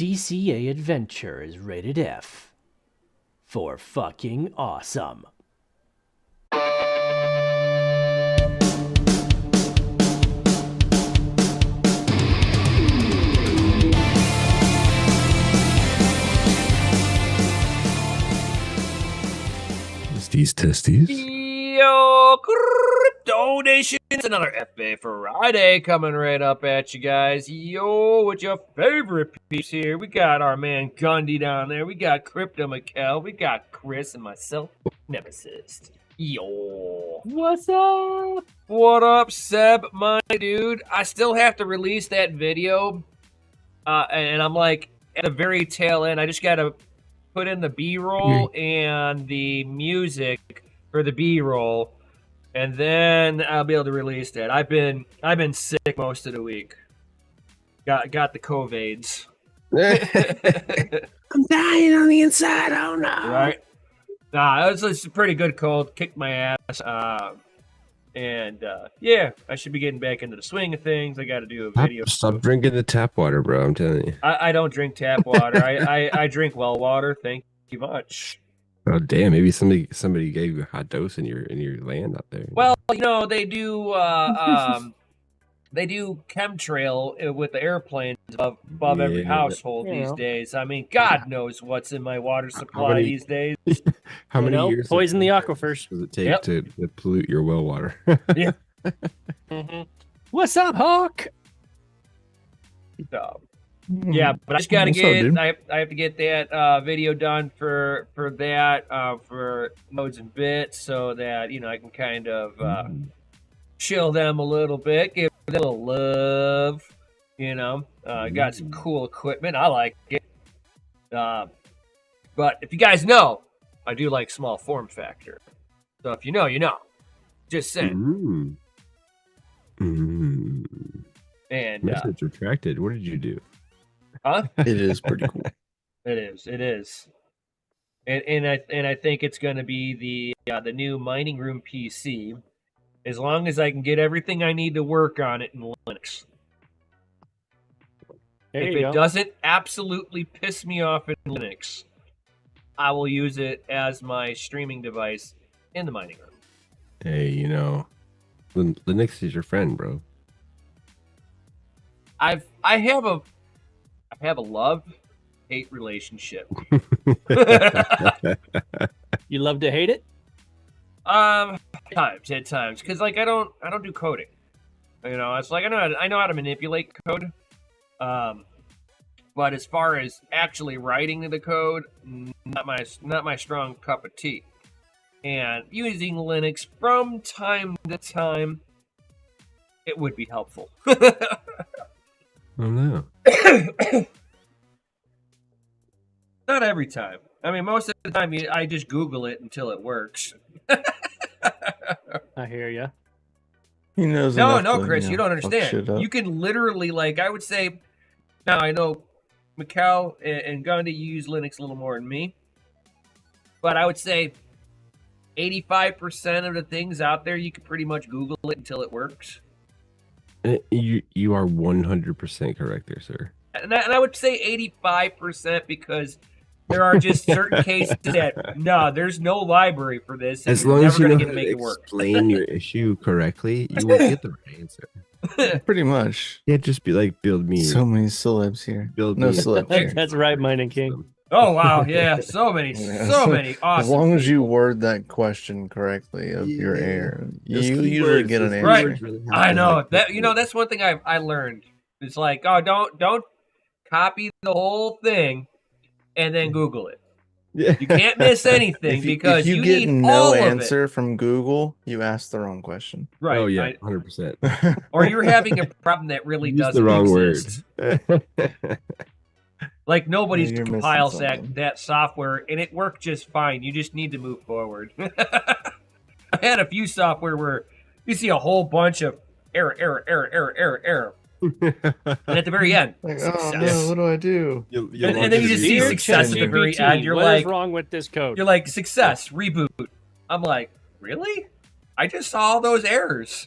DCA adventure is rated F for fucking awesome. These testes. Yo, Crypto Nation. It's another FBA Friday coming right up at you guys. Yo, what's your favorite piece here? We got our man Gundy down there. We got Crypto Mikkel. We got Chris and myself, Nemesis. Yo. What's up? What up, Seb, my dude? I still have to release that video. And I'm like at the very tail end. I just got to put in the B-roll and the music for the B-roll, and then I'll be able to release that. I've been sick most of the week. Got the COVIDs. I'm dying on the inside. Oh no! Right? Nah, it was a pretty good cold. Kicked my ass. Yeah, I should be getting back into the swing of things. I got to do a video. Stop drinking the tap water, bro. I'm telling you. I don't drink tap water. I drink well water. Thank you much. Oh damn! Maybe somebody gave you a hot dose in your land out there. Well, you know they do chemtrail with the airplanes above every household these days. I mean, God knows what's in my water supply these days. How many years poison the aquifers does it take to pollute your well water? Yeah. What's up, Hawk? Yeah, but I just gotta I have to get that video done for that for Modes and Bits, so that I can kind of chill them a little bit, give them a little love. Got some cool equipment. I like it. But if you guys know, I do like small form factor. So if you know, you know. Just saying. And message retracted. What did you do? Huh? It is pretty cool. It is. And I think it's going to be the new mining room PC, as long as I can get everything I need to work on it in Linux. If it doesn't absolutely piss me off in Linux, I will use it as my streaming device in the mining room. Hey, Linux is your friend, bro. I have a love-hate relationship. You love to hate it? At times, because I don't do coding. It's like I know how to manipulate code. But as far as actually writing the code, not my strong cup of tea. And using Linux from time to time, it would be helpful. Oh no. Not every time. I mean, most of the time, I just Google it until it works. I hear ya. He knows. No, Chris, you don't understand. You can literally, I would say, now I know Mikkel and Gundy use Linux a little more than me, but I would say 85% of the things out there, you can pretty much Google it until it works. You are 100% correct there, sir. And I would say 85% because there are just certain cases that there's no library for this. As long as you know how to explain your issue correctly, you will get the right answer. Pretty much. Yeah, just be like, build me. So many celebs here. Build no me. celebs here. That's right, Mining King. Oh wow, yeah, so many awesome. As long as you word that question correctly of your error, you usually get an answer. Right. I know that. That's one thing I learned. It's like, don't copy the whole thing and then Google it. Yeah. You can't miss anything because if you need get no all answer from Google, you asked the wrong question. Right. Oh yeah, 100%. Or you're having a problem that really doesn't the wrong exist. word. Like nobody's You're compiles that software, and it worked just fine. You just need to move forward. I had a few software where you see a whole bunch of error. And at the very end, oh no, what do I do? And then you just see success at the very end. You're what like, is wrong with this code? You're like, success, reboot. I'm like, really? I just saw all those errors.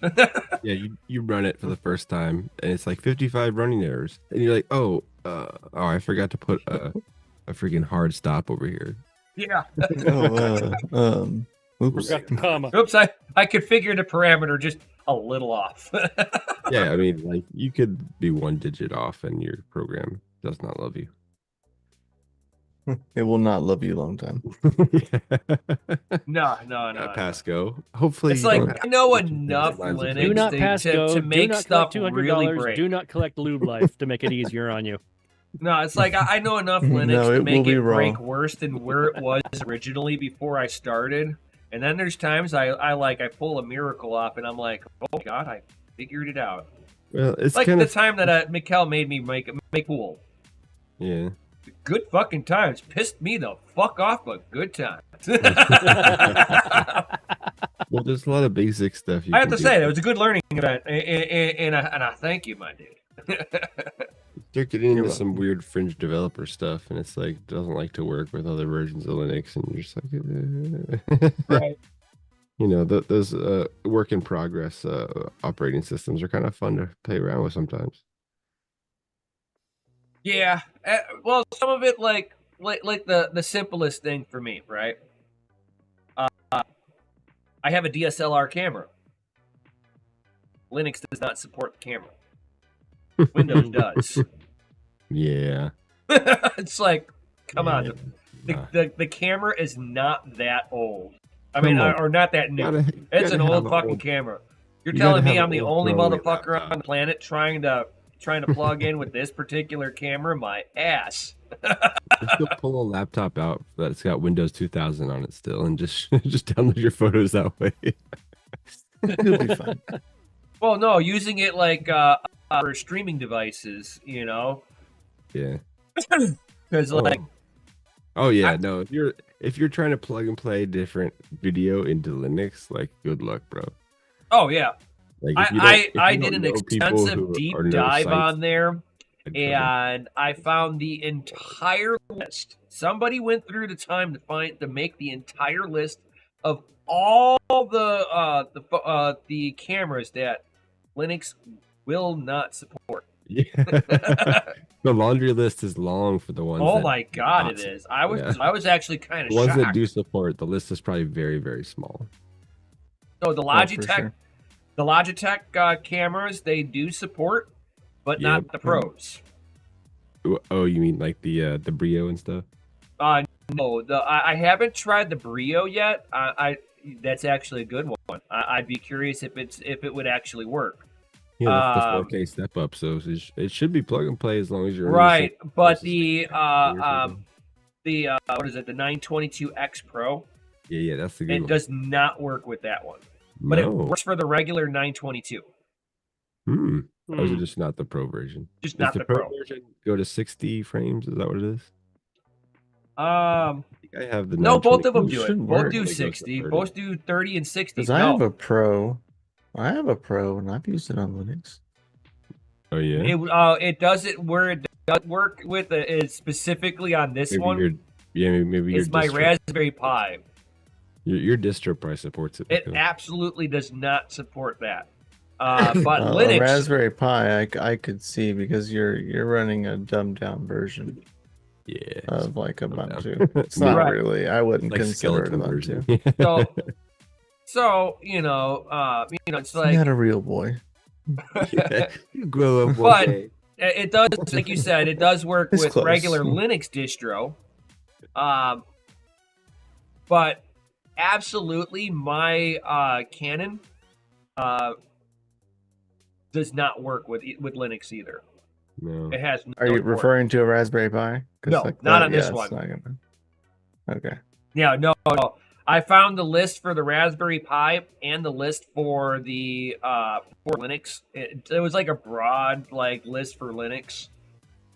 Yeah, you run it for the first time, and it's like 55 running errors. And you're like, oh, I forgot to put a freaking hard stop over here. Yeah. Oops. Forgot the comma. Oops, I configured the parameter just a little off. Yeah, I mean, like you could be 1 digit off, and your program does not love you. It will not love you a long time. No. Pass go. Hopefully, It's you like don't have I know to enough lines of Linux Do not to, pass to, go. to make do not stuff collect really $200. break. Do not collect lube life to make it easier on you. No, it's like I know enough Linux No, to it make will be it break raw. worse than where it was originally before I started. And then there's times I pull a miracle off and I'm like, oh God, I figured it out. Well, it's Like kind the of time that Mikkel made me make pool. yeah. Good fucking times. Pissed me the fuck off, but good times. Well, there's a lot of basic stuff. I have to say, it was a good learning event, and I thank you, my dude. Start getting into some weird fringe developer stuff, and it's like doesn't like to work with other versions of Linux, and you're just like, Right. You know, those work in progress operating systems are kind of fun to play around with sometimes. Yeah. Well, some of it like the simplest thing for me, right? I have a DSLR camera. Linux does not support the camera. Windows does. Yeah. It's like, come on, the camera is not that old. I mean, or not that new. It's an old fucking camera. You're telling me I'm the only motherfucker on the planet trying to plug in with this particular camera? My ass. Just pull a laptop out that's got Windows 2000 on it still, and just download your photos that way. It'll be fine. Well, no, using it like for streaming devices, you know. Yeah. Because like. Oh yeah, no. If you're trying to plug and play different video into Linux, like good luck, bro. Oh yeah. Like I did an extensive deep dive on there, and I found the entire list. Somebody went through the time to make the entire list of all the cameras that Linux will not support. Yeah. The laundry list is long for the ones. Oh my god, it is. I was actually kind of the ones shocked. that do support, the list is probably very, very small. So the Logitech, the Logitech cameras, they do support, but not the pros. Oh, you mean like the Brio and stuff? No, I haven't tried the Brio yet. That's actually a good one. I'd be curious if it would actually work. Yeah, that's the 4K step up, so it should be plug and play as long as you're right. But the what is it? The 922X Pro. Yeah, that's the good one. It does not work with that one, but it works for the regular 922. Or is it just not the Pro version? Just not the Pro version. Go to 60 frames. Is that what it is? I think I have the. No, both of them do should it. work. Both do 60. Both do 30 and 60. Because I have a Pro. I have a Pro, and I've used it on Linux. Oh yeah. It does it where it does work with it is specifically on this maybe one. Maybe it's my Raspberry Pi. Your distro probably supports it. It absolutely does not support that. But Linux, Raspberry Pi, I could see because you're running a dumbed down version. Yeah. Of like Ubuntu. It's not really. I wouldn't like consider it Ubuntu. So it's like not a real boy. Yeah, you grow up. But it does, like you said, it does work with close. regular Linux distro. But absolutely, my Canon does not work with Linux either. No. It has. Are you referring to a Raspberry Pi? No, like not on this one. Okay. Yeah, no. I found the list for the Raspberry Pi and the list for the for Linux. It was like a broad list for Linux,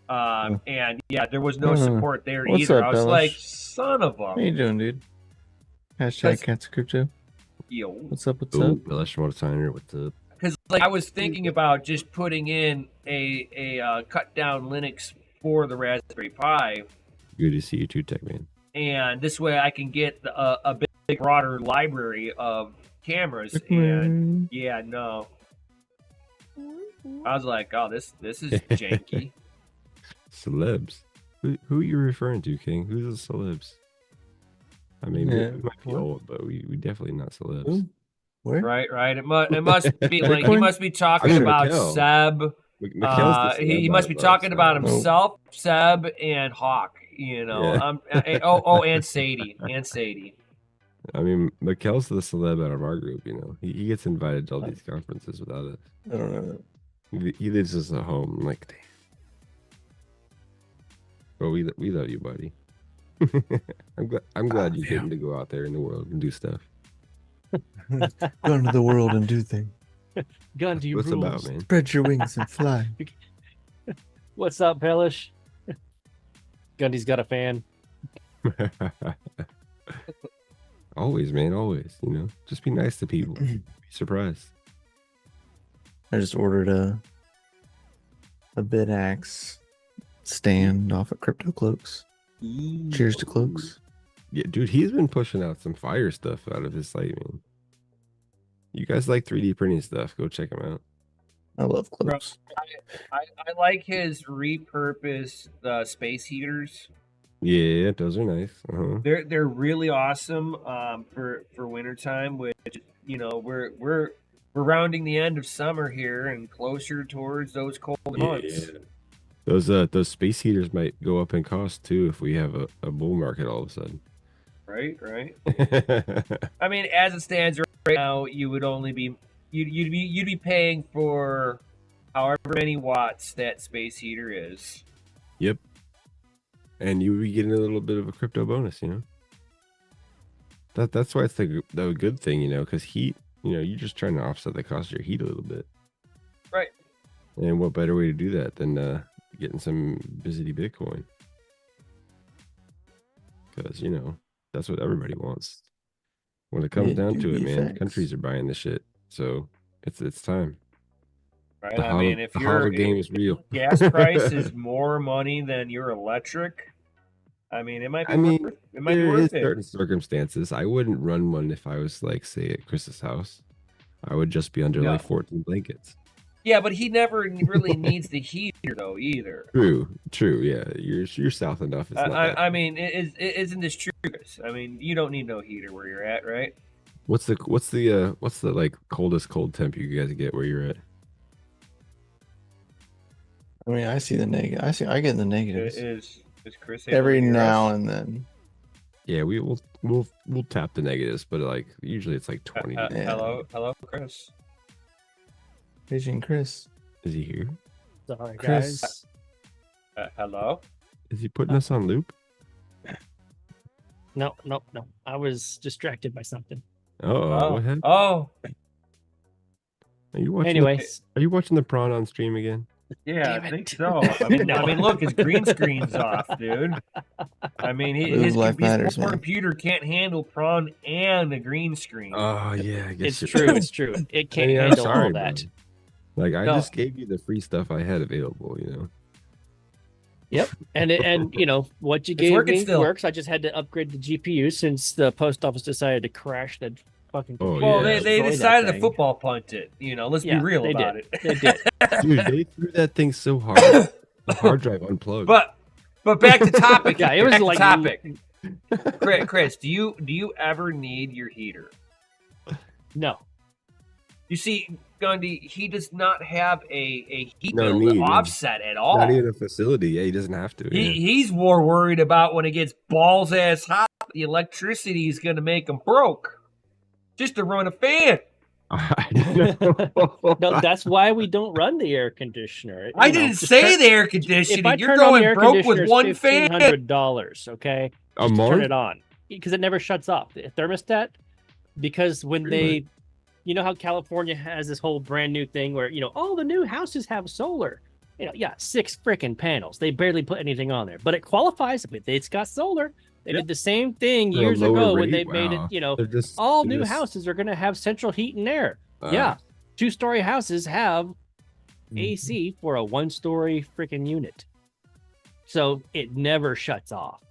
and yeah, there was no support there either. I was like, son of a. What are you doing, dude? Hashtag Cats Crypto. Yo, what's up? What's up? What's up? Because I was thinking about just putting in a cut down Linux for the Raspberry Pi. Good to see you too, Tech Man. And this way I can get a big broader library of cameras. And yeah, no. I was like, oh, this is janky. Celebs. Who are you referring to, King? Who's the celebs? I mean, Yeah, we might be what? old, but we definitely not celebs. Who? Where? Right. It must be like he Bitcoin? must be talking I mean, about Mikhail. Seb. Mikhail's the celeb He must be out of talking us, about so- himself, Seb, and Hawk. You know, Yeah. and Sadie, I mean, Mikhail's the celeb out of our group. You know, he gets invited to all these conferences without us. I don't know. He lives just at home. I'm like, damn. Well, we love you, buddy. I'm glad you're getting to go out there in the world and do stuff. Go into the world and do things. Gun to your What's rules. about, man? Spread your wings and fly. What's up, Pellish? Gundy's got a fan. Always, man, always. You know, just be nice to people. Be surprised. I just ordered a bid axe stand off at Crypto Cloaks. Cheers to Cloaks. Yeah, dude, he's been pushing out some fire stuff out of his site, man. You guys like 3D printing stuff? Go check him out. I love Cloaks. I like his repurposed space heaters. Yeah, those are nice. They're really awesome for wintertime, which you know we're rounding the end of summer here and closer towards those cold months. Those space heaters might go up in cost too if we have a bull market all of a sudden. Right. I mean, as it stands right now, you would only be you'd be paying for however many watts that space heater is. Yep. And you would be getting a little bit of a crypto bonus, you know. That's why it's the good thing, you know, because heat, you know, you're just trying to offset the cost of your heat a little bit. Right. And what better way to do that than getting some busy Bitcoin? Because, you know, that's what everybody wants. When it comes down to it, man, countries are buying this shit. So it's time. Right. The I mean, if your game is real. gas price is more money than your electric, I mean, it might be worth it. Certain circumstances. I wouldn't run one if I was like, say, at Chris's house. I would just be under like 14 blankets. Yeah, but he never really needs the heater though either. True. Yeah, you're south enough. It's not that. I mean, isn't this true, Chris? I mean, you don't need no heater where you're at, right? What's the like coldest cold temp you guys get where you're at? I mean, I see the negative. I get the negatives Is Chris every now and then. Yeah, we'll tap the negatives, but like usually it's like 20. Hello, Chris. Vision Chris. Is he here? Sorry, Chris. guys. Hello. Is he putting us on loop? No. I was distracted by something. Oh, what happened? Oh, Are you watching? Anyways, Are you watching the prawn on stream again? yeah, Damn I it. think so. I mean, No. look, his green screen's off, dude. I mean, his Life matters, man. computer can't handle prawn and the green screen. Oh yeah, I guess it's you're true. right. It's true. It can't Hey, I'm handle sorry, all that. bro. Like I No. just gave you the free stuff I had available, you know. Yep. And you know what you It's gave working me still. works. I just had to upgrade the GPU since the post office decided to crash the fucking. Oh, computer Well, and yeah. they destroy that decided to thing. football punt it. You know, let's Yeah, be real they about did. it. They did. Dude, they threw that thing so hard. The hard drive unplugged. But back to topic. Yeah, it was Back to like topic. Chris, do you ever need your heater? No. You see, Gundy, he does not have a heat No bill need. offset at all. Not even a facility. Yeah, he doesn't have to. Yeah. He's more worried about when it gets balls ass hot, the electricity is going to make him broke just to run a fan. I know. No, that's why we don't run the air conditioner. I didn't say the air If conditioning. I You're turn on the going air broke with conditioner, one fan. $1,500. Okay, A just to turn month? it on because it never shuts off. The thermostat, because when Really? they, you know how California has this whole brand new thing where all the new houses have solar. 6 freaking panels. They barely put anything on there, but it qualifies. It's got solar. They did the same thing For a years lower ago when rate? they made Wow. it. They're just- All they're new just- houses are going to have central heat and air. uh, Yeah, 2-story houses have Mm-hmm. AC for a 1-story freaking unit, so it never shuts off.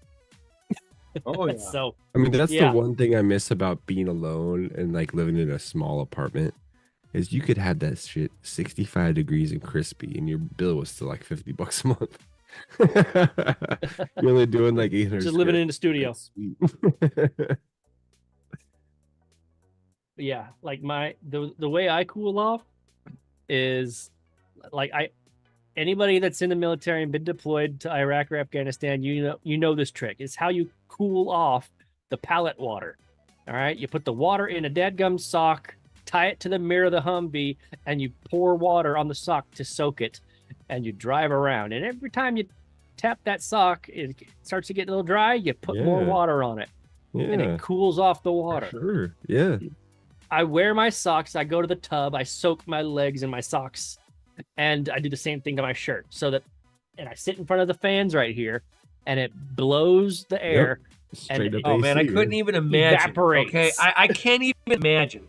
Oh, So I mean, that's Yeah. the one thing I miss about being alone and like living in a small apartment is you could have that shit 65 degrees and crispy and your bill was still like $50 a month. You're only doing like 800. Just living in the studio. That's sweet. Yeah, like the way I cool off is like anybody that's in the military and been deployed to Iraq or Afghanistan, you know this trick. It's how you cool off the pallet water. All right, you put the water in a dadgum sock, tie it to the mirror of the Humvee, and you pour water on the sock to soak it, and you drive around. And every time you tap that sock, it starts to get a little dry. You put more water on it, and it cools off the water. Sure. Yeah. I wear my socks. I go to the tub. I soak my legs in my socks, and I do the same thing to my shirt. And I sit in front of the fans right here, and it blows the air. Straight up oh AC, man, I couldn't even imagine. Evaporates. Okay, I can't even imagine.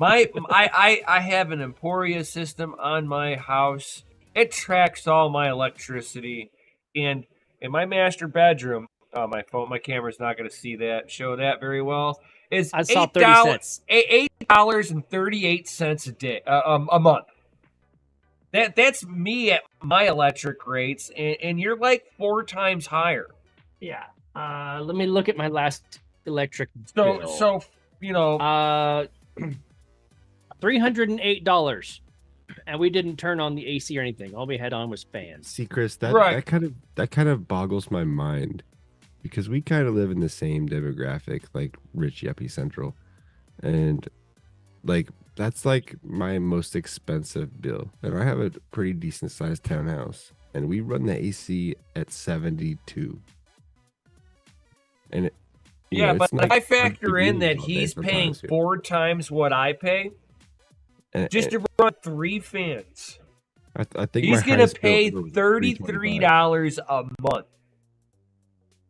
I have an Emporia system on my house. It tracks all my electricity, and in my master bedroom, my camera's not going to show that very well. Is I saw 30 cents. $8.38 a day, a month. That's me at my electric rates, and you're like 4 times higher. Yeah. Let me look at my last electric bill. So $308, and we didn't turn on the AC or anything. All we had on was fans. See, Chris, that kind of boggles my mind, because we kind of live in the same demographic, like Rich Yuppie Central, and like that's like my most expensive bill. And I have a pretty decent sized townhouse, and we run the AC at 72. And but if I factor in that he's paying 4 times what I pay just to run 3 fans, I think he's going to pay $33 a month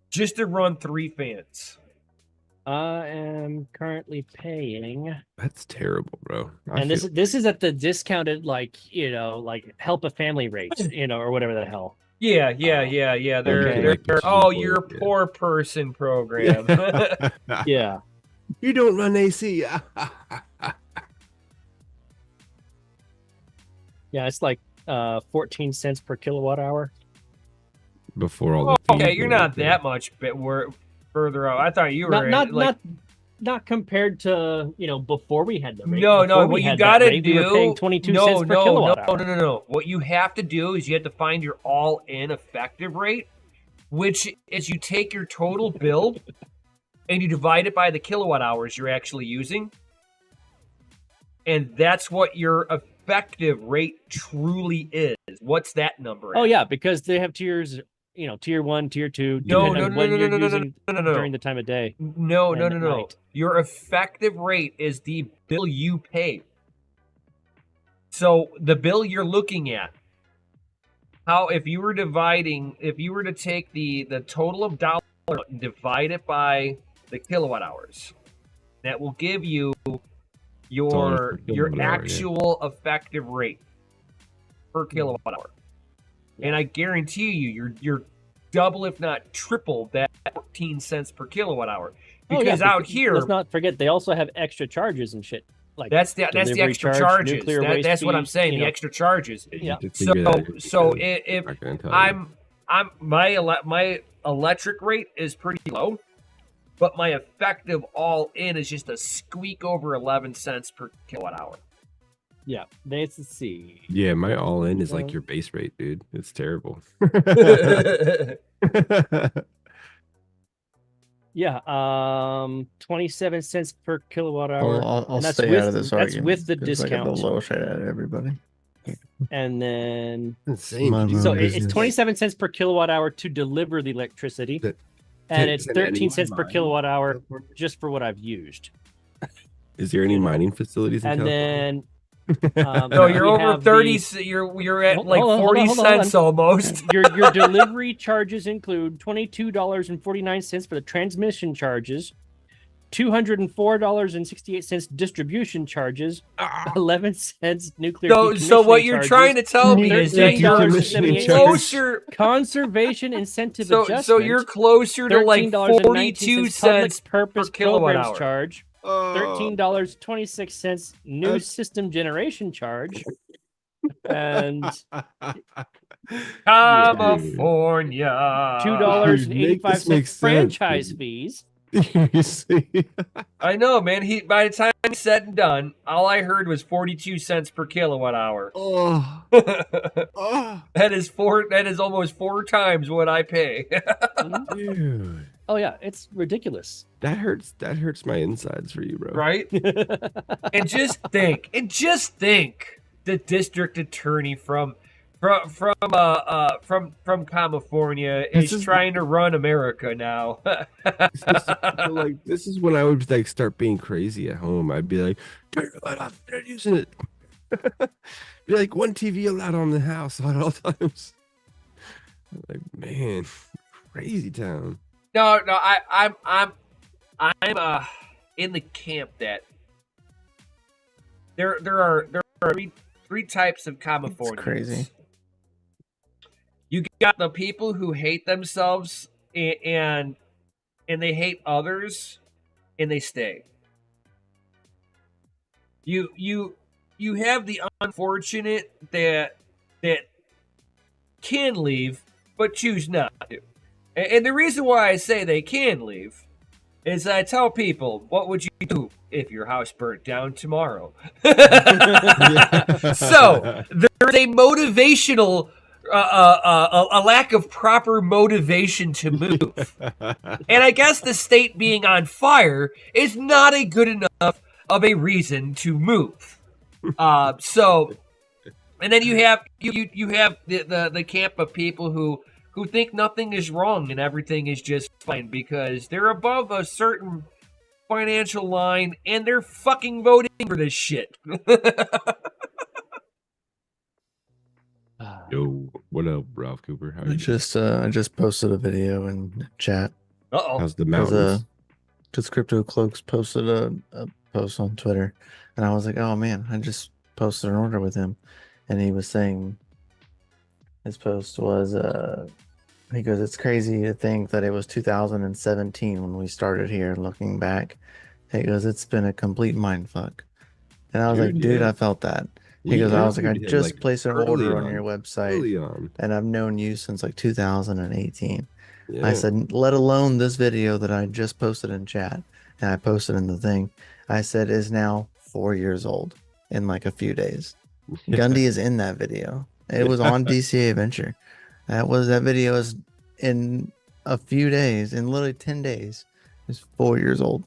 just to run 3 fans. I am currently paying. That's terrible, bro. This is at the discounted like help a family rate, or whatever the hell. Yeah. They're your poor person program. Yeah. You don't run AC. Yeah, it's like 14 cents per kilowatt hour. Before all the okay, you're not that much further out. I thought you were not compared to before we had the rate. No. What you gotta do? We were paying 22 cents per kilowatt hour. No. What you have to do is you have to find your all-in effective rate, which is you take your total bill and you divide it by the kilowatt hours you're actually using, and that's what your effective rate truly is. What's that number? Oh yeah, because they have tiers. Tier 1, tier 2. No. During the time of day. No. Your effective rate is the bill you pay. So the bill you're looking at, if you were to take the total of dollars and divide it by the kilowatt hours, that will give you your actual effective rate per kilowatt hour. And I guarantee you're double, if not triple, that 14 cents per kilowatt hour. Because out here, let's not forget they also have extra charges and shit. Like that's the extra charges. That's what I'm saying. The extra charges. Yeah. So if my electric rate is pretty low, but my effective all in is just a squeak over 11 cents per kilowatt hour. Yeah, let's see. Yeah, my all in is like your base rate, dude. It's terrible. Yeah, 27 cents per kilowatt hour. Well, I'll stay out of this argument. That's with the discount. I got the lowest rate out of everybody. And then insane. So it's 27 cents per kilowatt hour to deliver the electricity, and it's 13 cents per kilowatt hour just for what I've used. Is there any mining facilities in and California? Then no, you're over 30. You're at like 40 cents almost. Your delivery charges include $22.49 for the transmission charges, $204.68 distribution charges, 11 cents nuclear. So what you're trying to tell me is that you're closer conservation incentive adjustment. So you're closer to like 42 cents per kilowatt hour charge. $13.26 new system generation charge, and California. Make $2.85 sense, franchise dude. fees. You see? I know, man. By the time he's said and done, all I heard was 42 cents per kilowatt hour. Oh, That oh, is almost 4 times what I pay. dude. Oh yeah, it's ridiculous. That hurts. That hurts my insides for you, bro. Right? And just think, the district attorney from California This is is- trying to run America now. Like this is when I would like start being crazy at home. I'd be like, "Turn your light off! They're using it." Be like, one TV allowed on the house at all times. Like, man, crazy town. No, I'm in the camp that there are three types of Californians. It's crazy. You got the people who hate themselves and they hate others and they stay. You have the unfortunate that can leave but choose not to. And the reason why I say they can leave is I tell people, what would you do if your house burnt down tomorrow? So there's a motivational, a lack of proper motivation to move. And I guess the state being on fire is not a good enough of a reason to move. So, and then you have the camp of people who think nothing is wrong and everything is just fine because they're above a certain financial line and they're fucking voting for this shit. Yo, what up, Ralph Cooper? How are I you? just posted a video in chat. Uh-oh. How's the mountains? Because Crypto Cloaks posted a post on Twitter, and I was like, oh man, I just posted an order with him, and he was saying his post was he goes, it's crazy to think that it was 2017 when we started here. Looking back, he goes, it's been a complete mind fuck, and I was like, dude, yeah. I felt that. He We goes, I was like, I interviewed him, just like, placed an early order on on. your website, Early on. and I've known you since like 2018. Yeah. I said, let alone this video that I just posted in chat and I posted in the thing. I said is now 4 years old in like a few days. Gundy is in that video. It was on DCA Adventure. That video is in a few days, in literally 10 days. It's 4 years old.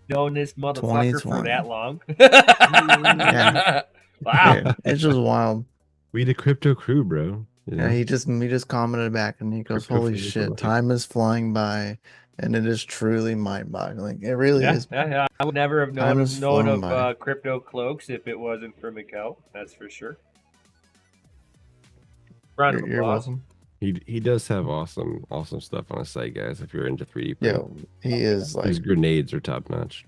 Known this motherfucker for 2020. that long. Yeah. Wow. Yeah, it's just wild. We the crypto crew, bro. You know? Yeah, he just commented back and he goes, Crypto holy for shit, life. time is flying by and it is truly mind-boggling. It really is. Yeah. I would never have Time known has flown by. of Crypto Cloaks if it wasn't for Mikkel. That's for sure. Round of You're applause. welcome. He does have awesome stuff on his site, guys. If you're into 3D Yeah, printing. he is like His grenades are top notch.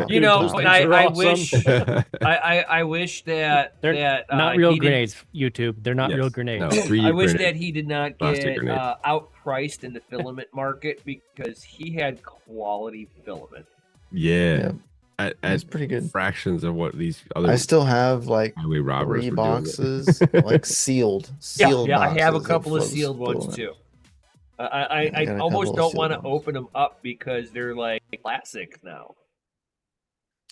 You know, Those and things are I awesome. wish I wish that They're that not real he didn't- grenades, YouTube. They're not Yes. real grenades. No, 3D I wish printed. that he did not Plastic get grenades. outpriced in the filament market because he had quality filament. Yeah. Yeah. At it's pretty good. fractions of what these other I still have like highway robbers 3 were doing. boxes, like sealed. Yeah, Sealed I have a boxes couple of flows sealed ones filament. too. I I got a almost couple of don't want to sealed ones. open them up because they're like classic now.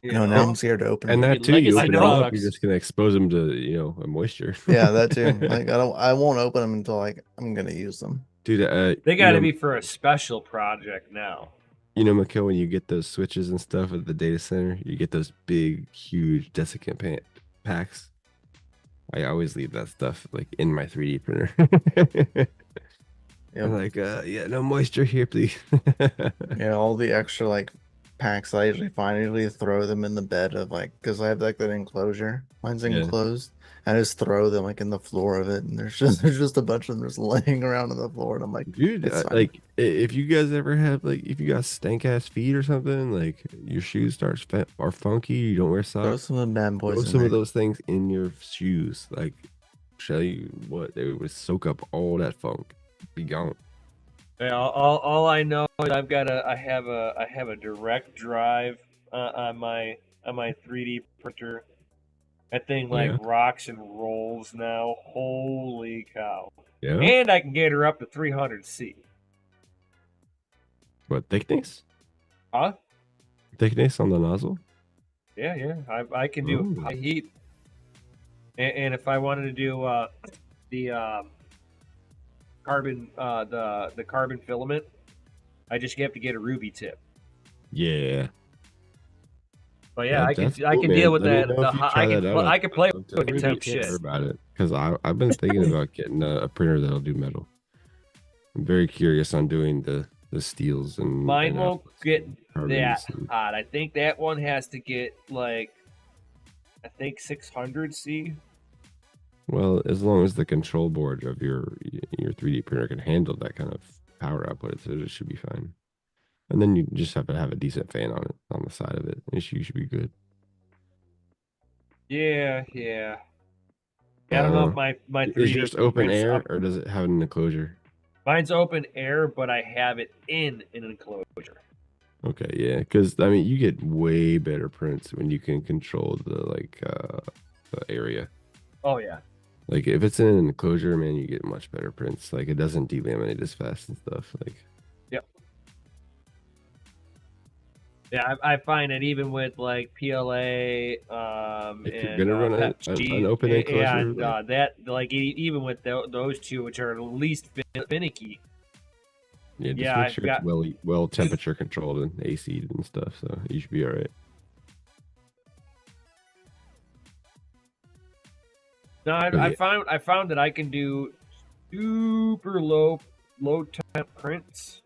You No, know? now I'm scared to open And them. that too, you Legacy open them up, products. you're just gonna expose them to moisture. Yeah, that too. Like I won't open them until like I'm gonna use them. Dude, They got to be for a special project now. You know, Mikkel, when you get those switches and stuff at the data center, you get those big, huge desiccant packs. I always leave that stuff like in my 3D printer. I'm like, yeah, no moisture here, please. Yeah, all the extra like packs I usually find, I usually throw them in the bed of like, because I have like that enclosure. Mine's Yeah. enclosed. I just throw them like in the floor of it, and there's just a bunch of them just laying around on the floor, and I'm like, Dude, it's fine. like if you guys ever have like if you got stank ass feet or something, like your shoes are funky, you don't wear throw socks, some of the bad boys throw in some of there. those things in your shoes. Like, tell you what, they would soak up all that funk, be gone. Yeah, all I know is I have a direct drive on my 3D printer, That thing like Yeah. rocks and rolls now. Holy cow! Yeah. And I can get her up to 300C. What thickness? Huh? Thickness on the nozzle? Yeah. I can do Ooh. high heat. And if I wanted to do the carbon the carbon filament, I just have to get a ruby tip. Yeah. But yeah, I That's can cool, deal man. with Let me that. know if you try that out. I can play I'd with love to temp hear shit. about it because I've been thinking about getting a printer that'll do metal. I'm very curious on doing the steels and Mine and won't get carbons that and- hot. I think that one has to get like 600C. Well, as long as the control board of your 3D printer can handle that kind of power output, it should be fine. And then you just have to have a decent fan on it on the side of it. You should be good. Yeah. I don't know if my 3D Is yours open prints air up- or does it have an enclosure? Mine's open air, but I have it in an enclosure. Okay, yeah, because I mean, you get way better prints when you can control the area. Oh yeah. Like if it's in an enclosure, man, you get much better prints. Like it doesn't delaminate as fast and stuff. Like Yeah, I find it even with like PLA, if you're and gonna run Pepsi, an open enclosure, and that like even with those two, which are least finicky. yeah, just yeah, make I've sure got- it's well temperature controlled and AC'd and stuff. So you should be all right. No, I found that I can do super low temp prints,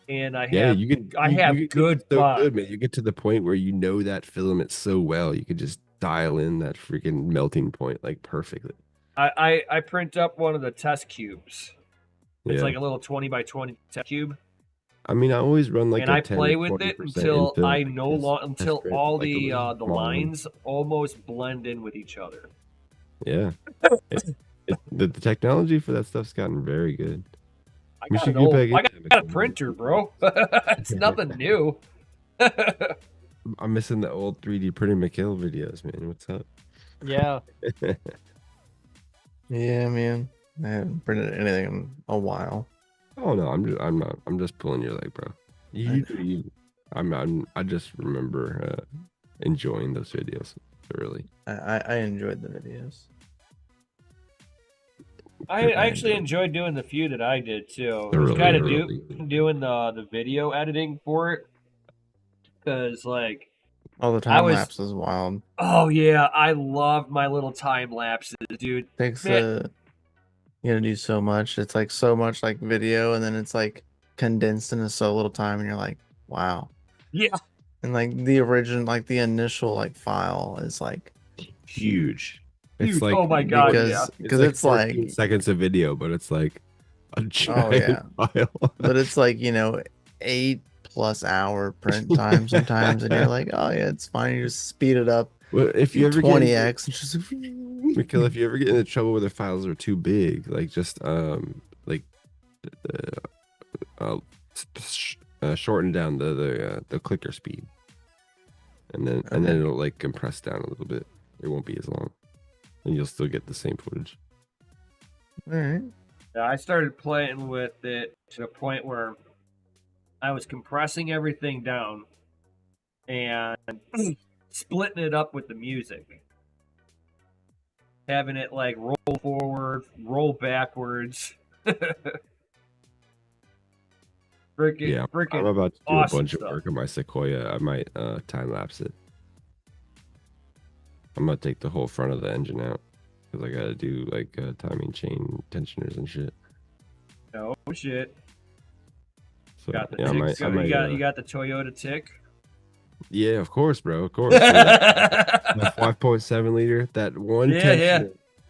and I Yeah, have you can. I have you good get so fun. good, man. You get to the point where you know that filament so well, you could just dial in that freaking melting point like perfectly. I print up one of the test cubes. It's Yeah. like a little 20 by 20 test cube, I mean, I always run like and a I 10 play with it 20% until infill I no because long that's until great, all like a the little the small one. lines almost blend in with each other. Yeah. The technology for that stuff's gotten very good. I We got, should an get old, back I into got having a some printer, more bro. It's nothing new. I'm missing the old 3D printing McHale videos, man. What's up? Yeah. Yeah, man. I haven't printed anything in a while. Oh no, I'm just pulling your leg, bro. I just remember enjoying those videos thoroughly. I enjoyed the videos. I actually enjoyed doing the few that I did too. It was Thoroughly, kind of thoroughly. doing the video editing for it, because like, Oh, the I time was- lapse is wild. oh yeah, I love my little time lapses, dude. Takes Man. you gotta do so much. It's like so much like video, and then it's like condensed into so little time, and you're like, wow. Yeah, And like the original, like the initial like file is like Huge. Huge. Oh my God, because it's like 14 seconds of video, but it's like a giant file. but it's like 8+ hour print time sometimes, and you're like, oh yeah, it's fine. You just speed it up Well, if you ever get 20x. It's just because if you ever get into trouble where the files are too big, like just shorten down the clicker speed, and then it'll like compress down a little bit. It won't be as long, and you'll still get the same footage. all right. Yeah, I started playing with it to the point where I was compressing everything down and splitting it up with the music. Having it like roll forward, roll backwards. Yeah, I'm freaking about to do awesome a bunch stuff. of work on my Sequoia. I might time lapse it. I'm gonna take the whole front of the engine out because I gotta do like timing chain tensioners and shit. No shit. So Got the yeah, tick. You got the Toyota tick. yeah, of course, bro, of course. That 5.7 liter, that one Yeah, tensioner, yeah.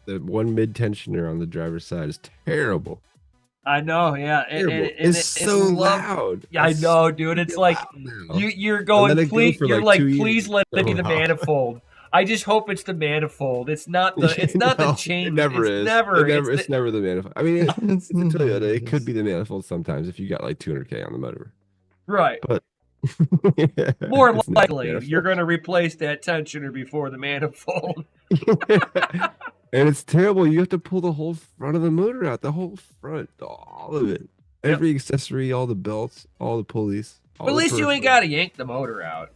the one mid tensioner on the driver's side is terrible. I know, yeah. Terrible. It's so loud. Yeah, I It's know, dude. It's so like loud now. you're then going, it goes please. for You're like like, 2 years. please let it be the Wow. manifold. I just hope it's the manifold. It's not the. It's not No, the chain. It never it's is. Never. It's never the manifold. I mean, it's a Toyota. It could be the manifold sometimes if you got like 200K on the motor. right. But yeah, More it's not the likely, manifold. you're going to replace that tensioner before the manifold. And it's terrible. You have to pull the whole front of the motor out, the whole front, all of it, every accessory, all the belts, all the pulleys. All But at the least you ain't peripherals. got to yank the motor out.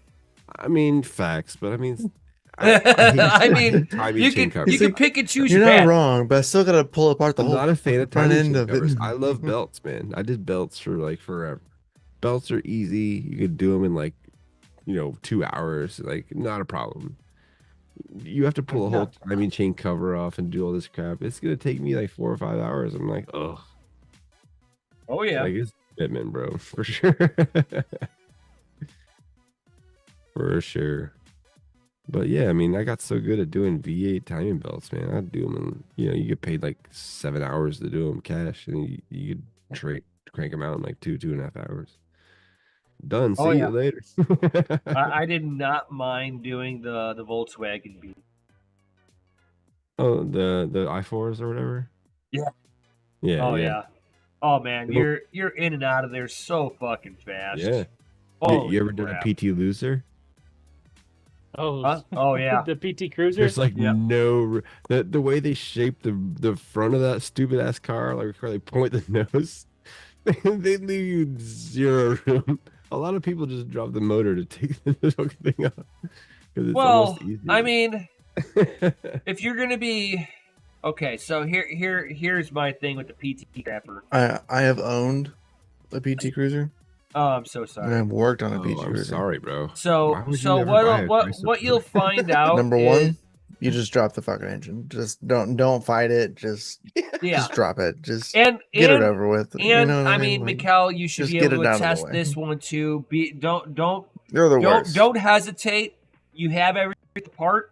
I mean, facts, but I mean, I mean, timing you chain can covers. you can pick and choose You're your not battles. wrong, but I still gotta pull apart the I'm whole not a fan of front timing end chain of covers. it. I love belts, man. I did belts for like forever. Belts are easy. You could do them in like, 2 hours. Like, not a problem. You have to pull a whole timing chain cover off and do all this crap. It's gonna take me like 4 or 5 hours. I'm like, ugh. Oh yeah. Like, it's commitment, bro, for sure. For sure. But yeah, I mean, I got so good at doing V8 timing belts, man. I'd do them in, you get paid like 7 hours to do them cash, and you could crank them out in like 2.5 hours. Done. Oh, See yeah. you later. I did not mind doing the Volkswagen beat. Oh, the I4s or whatever. Yeah. Yeah. Oh yeah. Oh man, Well- you're in and out of there so fucking fast. Yeah. Oh, You ever done a PT loser? Oh, Huh? Oh yeah. the PT Cruiser. There's like Yep. no the way they shape the front of that stupid ass car, like where they point the nose, they leave you zero room. A lot of people just drop the motor to take the thing out. It's Well, almost easier. I mean, if you're gonna be okay, so here's my thing with the PT crapper. I have owned a PT Cruiser Oh, I'm so and sorry. I've worked on a PT Oh, I'm Cruiser. sorry, bro. So Why would you never buy a what Chrysler you'll Cruiser? find out Number is- one, you just drop the fucking engine. Just don't fight it. Just yeah, drop it. Just and get it over with. And You know what I mean, Like, Mikkel, you should just be get able it to out of the test way. this one too. Don't they're the worst. don't hesitate. You have every part.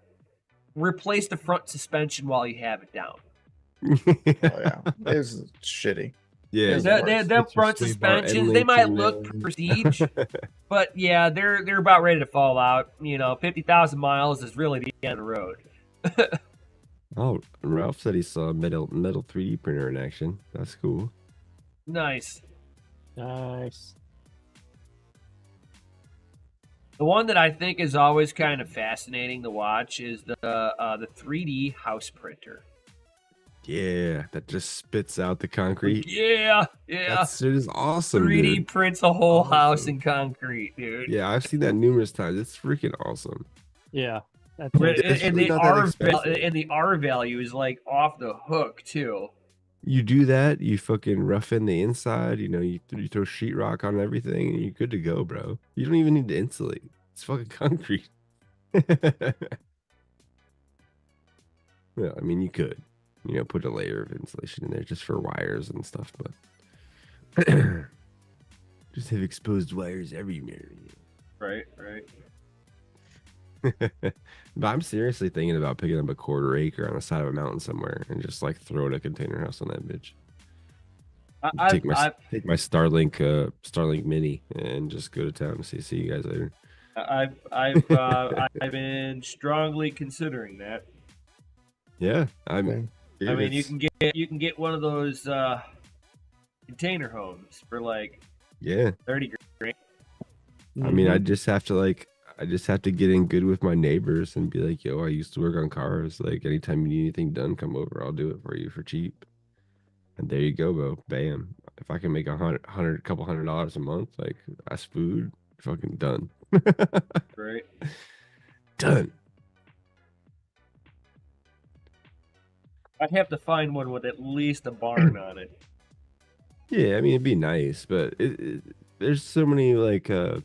Replace the front suspension while you have it down. Oh yeah, it's shitty. Yeah, That- it's Them your front sway bar end suspensions, they links might and look then- prestige, but yeah, they're about ready to fall out. 50,000 miles is really the end of the road. Oh, Ralph said he saw a metal 3D printer in action. That's cool. Nice. Nice. The one that I think is always kind of fascinating to watch is the 3D house printer. Yeah, that just spits out the concrete. Yeah. That shit is awesome, 3D dude. prints a whole house Awesome. in concrete, dude. Yeah, I've seen that numerous times. It's freaking awesome. Yeah. That's And, it. It's and really the not that R expensive. and the R value is like off the hook too. You do that, you fucking rough in the inside, you throw sheetrock on everything, and you're good to go, bro. You don't even need to insulate. It's fucking concrete. Yeah, I mean, you could, put a layer of insulation in there just for wires and stuff, but just have exposed wires everywhere. Right. But I'm seriously thinking about picking up a 1/4 acre on the side of a mountain somewhere and just like throw a container house on that bitch. Take my Starlink Mini and just go to town and see you guys later. I've been strongly considering that. Yeah, I mean, I mean, you can get one of those container homes for like yeah. 30 grand. I mean, I just have to get in good with my neighbors and be like, yo, I used to work on cars. Like, anytime you need anything done, come over. I'll do it for you for cheap. And there you go, bro. Bam. If I can make a couple $100 a month, like that's food, fucking done. Right. Done. I'd have to find one with at least a barn on it. Yeah, I mean, it'd be nice, but there's so many like I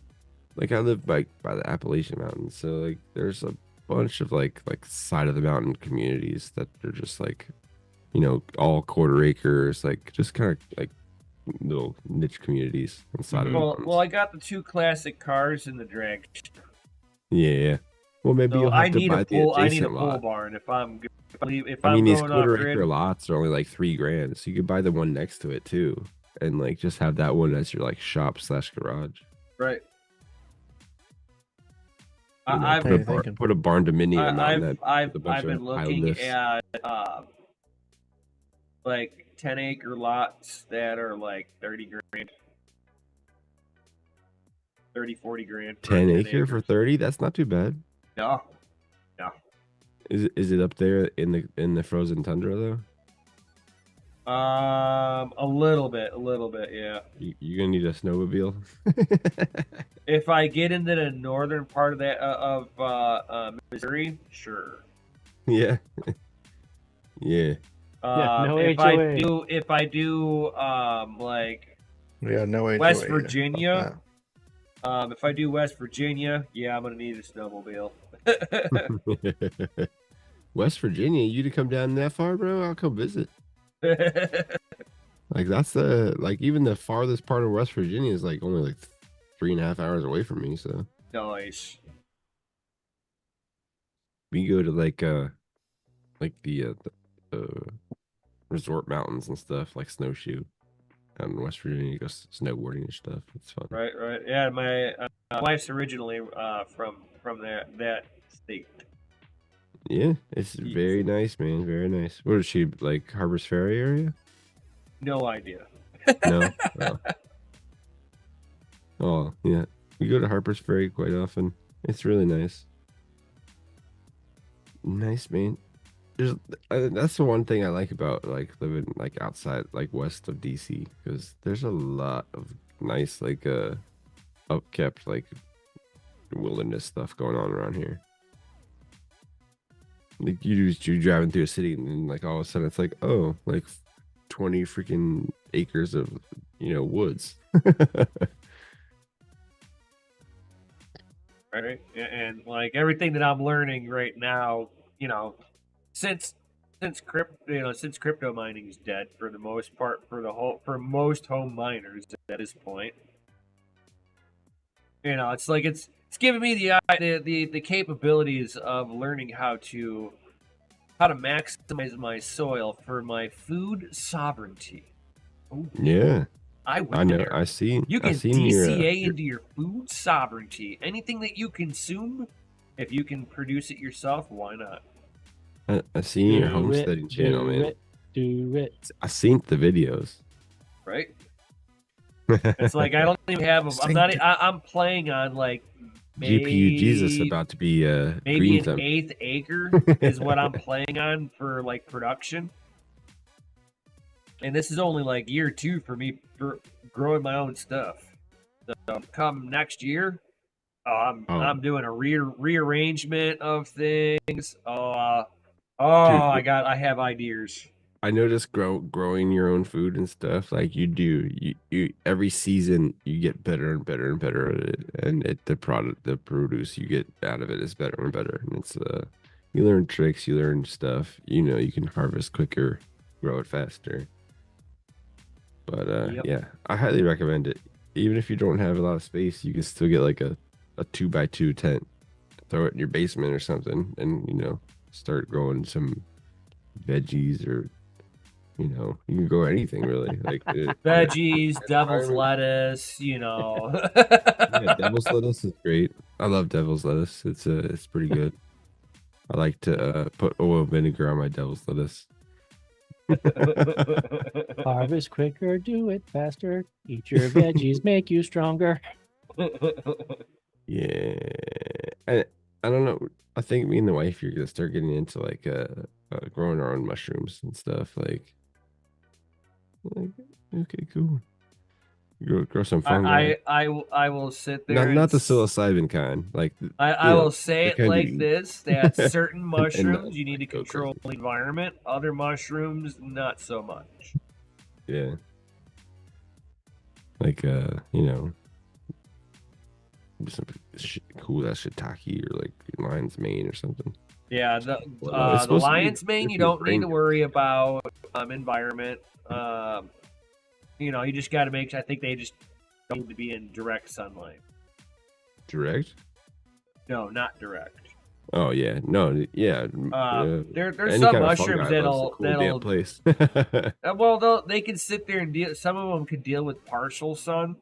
live by the Appalachian Mountains, so like there's a bunch of like side of the mountain communities that are just like, all 1/4 acres, like just kind of like little niche communities on the side of the mountains. Well, I got the 2 classic cars in the drag. Yeah. Well, maybe So you'll I have to need buy a the pole. I need a adjacent pole lot. barn if I'm I mean, these going off 1/4 grid. acre lots are only like $3,000, so you could buy the one next to it too, and like just have that one as your like shop/garage. Right. You know, I've put, a What are you thinking? put a barn dominium on that. I've with a bunch been of high looking lifts. at like 10-acre lots that are like 30 grand. 30, 40 grand. for 10 10 acre for acres. 30. That's not too bad. No. Is it up there in the frozen tundra though? A little bit, yeah. You're gonna need a snowmobile. If I get into the northern part of that Missouri, sure. Yeah. Yeah. No If HOA. I do, like Yeah, no HOA West either. Virginia, Fuck if I do West Virginia, yeah, I'm gonna need a snowmobile. West Virginia, you to come down that far, bro? I'll come visit. Like that's even the farthest part of West Virginia is like only like 3.5 hours away from me. So Nice. we go to like the resort mountains and stuff, like snowshoe out in West Virginia, go snowboarding and stuff. It's fun. Right. Yeah, my wife's originally from that state. Yeah, it's very nice, man. Very nice. What is she like? Harper's Ferry area? No idea. No. Oh. Oh, yeah. We go to Harper's Ferry quite often. It's really nice. Nice, man. There's that's the one thing I like about like living like outside, like west of DC, because there's a lot of nice upkept like wilderness stuff going on around here. Like you're driving through a city and then, like all of a sudden it's like, oh, like 20 freaking acres of woods. Right. And like everything that I'm learning right now, since crypto mining is dead for the most part for most home miners at this point. It's like it's giving me the capabilities of learning how to maximize my soil for my food sovereignty. Ooh, Yeah. I I know. there. I see. You can I seen DCA into your food sovereignty. Anything that you consume, if you can produce it yourself, why not? I seen your homesteading channel, man. Do it. I seen the videos. Right? It's like I don't even have. I'm playing on like GPU Jesus about to be maybe green an thumb. eighth acre is what I'm playing on for like production. And this is only like year 2 for me for growing my own stuff. So come next year, I'm doing a rearrangement of things. Dude, I have ideas. I noticed growing your own food and stuff like you every season you get better and better and better at it, and the produce you get out of it is better and better, and it's you learn tricks, you learn stuff, you can harvest quicker, grow it faster. But Yep. yeah, I highly recommend it. Even if you don't have a lot of space, you can still get like a 2x2 tent, throw it in your basement or something, and start growing some veggies, or you can grow anything really. Like Veggies, devil's lettuce, yeah, devil's lettuce is great. I love devil's lettuce. It's pretty good. I like to put oil vinegar on my devil's lettuce. Harvest quicker, do it faster. Eat your veggies, make you stronger. Yeah, I don't know. I think me and the wife, you're gonna start getting into like growing our own mushrooms and stuff. Like okay, cool. Grow some fungi. I will sit there. Not the psilocybin kind. Like I will say it kind like you eat. this: that certain mushrooms and you need to go control the environment. Other mushrooms, not so much. Yeah. Like some cool ass shiitake or like lion's mane or something. Yeah, the It's supposed to be lion's mane, good you for your don't need brain. to worry about environment. You just got to make. I think they just don't need to be in direct sunlight. Direct? No, not direct. Oh yeah, no, yeah. There's Any some kind of mushrooms fungi loves a cool damn that'll place. they can sit there and deal. Some of them could deal with partial sun.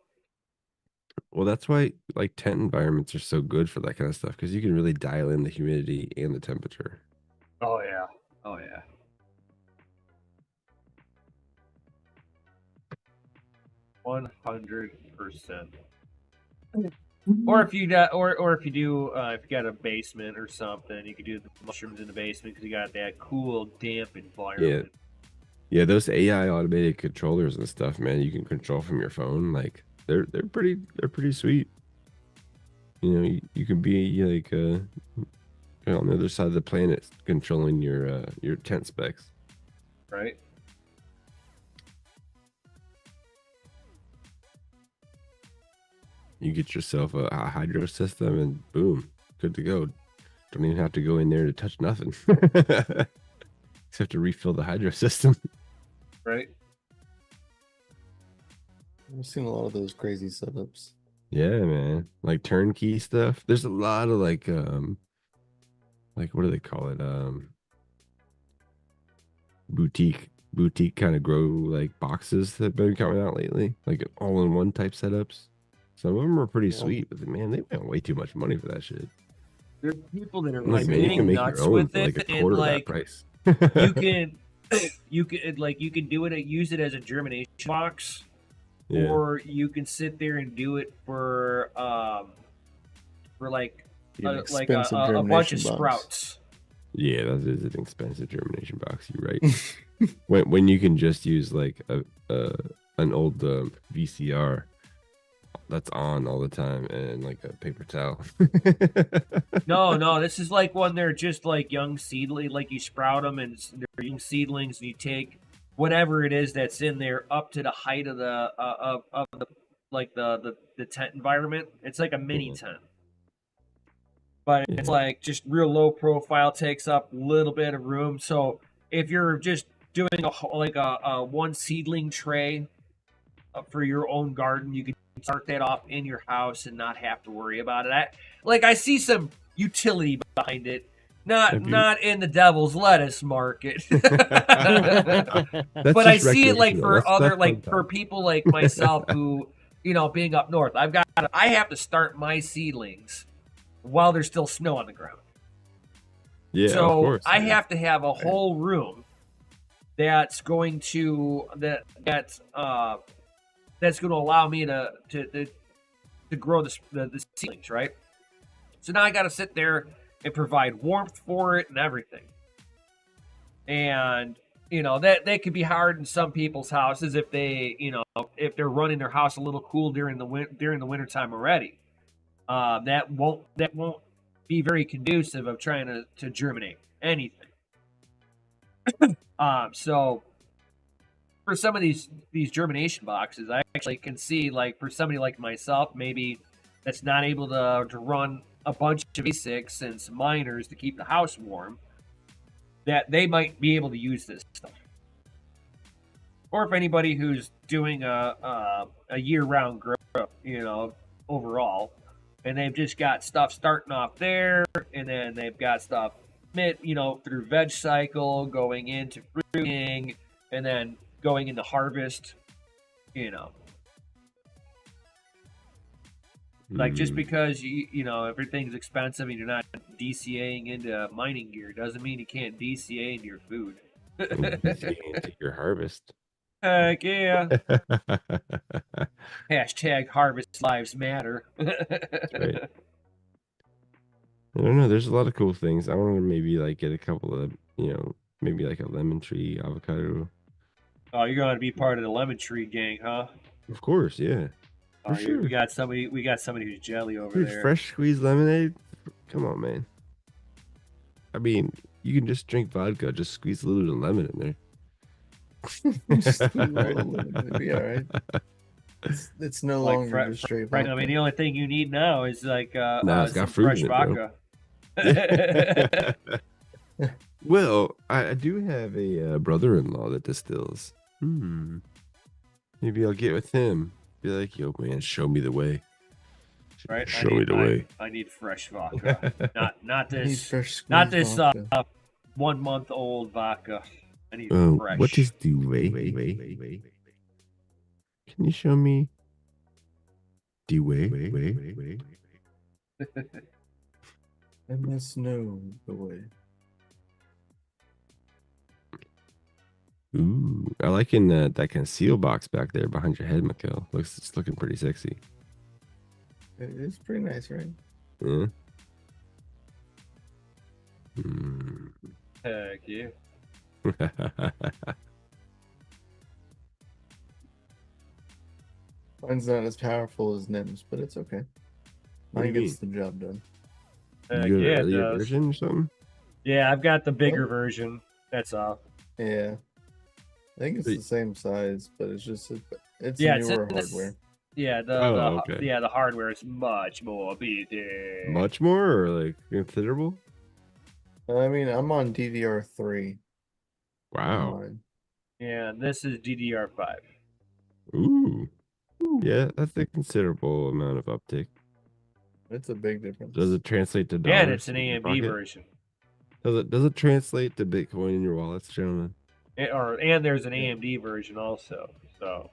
Well, that's why like tent environments are so good for that kind of stuff, because you can really dial in the humidity and the temperature. Oh yeah. Oh yeah. 100%. Or if you or if you do if you got a basement or something, you could do the mushrooms in the basement because you got that cool damp Yeah. environment. Yeah, those AI automated controllers and stuff, man, you can control from your phone. Like they're pretty sweet. You know, you can be like on the other side of the planet controlling your tent specs. Right. You get yourself a hydro system and boom, good to go. Don't even have to go in there to touch nothing. Except to refill the hydro system. Right. I've seen a lot of those crazy setups. Yeah, man. Like turnkey stuff. There's a lot of like what do they call it? Boutique kind of grow like boxes that have been coming out lately. Like all-in-one type setups. Some of them are pretty Yeah. sweet, but man, they want way too much money for that shit. There are people that are Like, like man, you can getting make nuts your own with for like it, a and quarter of that like price. you can you can do it, use it as a germination box, Yeah. or you can sit there and do it for like An a expensive a bunch of germination box. sprouts. Yeah, that is an expensive germination box. You're right. when you can just use like an old VCR that's on all the time and like a paper towel. No, this is like when they're just like young seedling, like you sprout them and they're young seedlings, and you take whatever it is that's in there up to the height of the of the like the tent environment. It's like a mini Yeah. tent, but it's Yeah. like just real low profile, takes up a little bit of room. So if you're just doing a one seedling tray for your own garden, you can start that off in your house and not have to worry about it. I see some utility behind it, Have you- not in the devil's lettuce market. That's But I just see it like recreational. for That's other fun like time. for people like myself who, being up north, I have to start my seedlings while there's still snow on the ground. Yeah, So of course. I yeah. have to have a whole room that's going to that's going to allow me to grow the seedlings, right? So now I got to sit there and provide warmth for it and everything. And that could be hard in some people's houses if they if they're running their house a little cool during the winter time already. That won't be very conducive of trying to germinate anything. So for some of these germination boxes, I actually can see, like, for somebody like myself, maybe that's not able to run a bunch of basics and some minors to keep the house warm, that they might be able to use this stuff. Or if anybody who's doing a year-round grow, overall, and they've just got stuff starting off there, and then they've got stuff through veg cycle, going into fruiting, and then going into harvest, like, just because everything's expensive and you're not DCAing into mining gear doesn't mean you can't DCA into your food. Into your harvest. Heck yeah. Hashtag harvest lives matter. Right. I don't know. There's a lot of cool things. I want to maybe like get a couple of, maybe like a lemon tree, avocado. Oh, you're going to be part of the lemon tree gang, huh? Of course, yeah. For sure. We got somebody who's jelly over Dude, there. fresh squeezed lemonade. Come on, man. I mean, you can just drink vodka, just squeeze a little bit of lemon in there. It'd be all right. It's no Like longer just straight Right. vodka. I mean, the only thing you need now is like It's got some fruit fresh in it, bro. vodka. Well, I do have a brother-in-law that distills. Maybe I'll get with him. Be like, yo, man, show me the way. Right? Show me the way. I need fresh vodka. not I need this fresh not squeezed this vodka. 1 month old vodka. I need fresh. What is the way? Can you show me the way? I must know the way. Ooh, I like in that conceal box back there behind your head, Mikhail. It's looking pretty sexy. It's pretty nice, right? Yeah. Hmm. Heck yeah. Mine's not as powerful as Nim's, but it's okay. What do Mine you gets the job done. Heck you have yeah, an it earlier does. version or something? Yeah, I've got the bigger Oh. version. That's all. Yeah. I think it's But- the same size, but it's just it's Yeah, it's newer in this- hardware. Yeah, Oh, okay. the hardware is much more beefy. Much more or like considerable? I mean, I'm on DDR3. Wow. Mine. Yeah, this is DDR5. Ooh. Yeah, that's a considerable amount of uptick. It's a big difference. Does it translate to dollars? And it's an in your AMD pocket? version. Does it translate to Bitcoin in your wallets, gentlemen? And there's an Yeah. AMD version also. So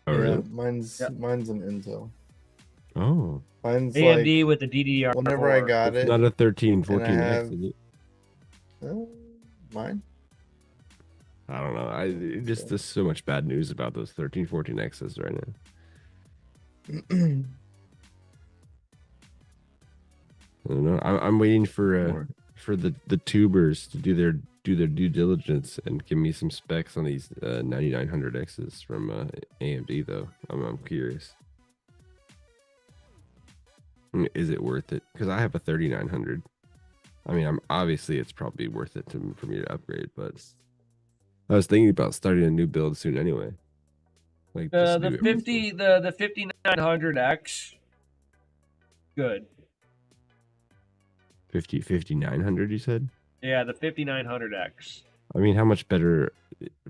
Oh, yeah, really? mine's Yeah. mine's an Intel. Oh. Mine's AMD like with the DDR. whenever I got It's it, not a 13, and I 14X, have- is it? Mine. I don't know. There's so much bad news about those 13, 14Xs right now. I don't know. I'm waiting for the tubers to do their due diligence and give me some specs on these 9900Xs from AMD though. I'm curious. Is it worth it? Because I have a 3900. I mean, obviously it's probably worth it for me to upgrade, but I was thinking about starting a new build soon anyway. Like just the do 50 everything. the 5900X. Good. 5900 you said? Yeah, the 5900X. I mean, how much better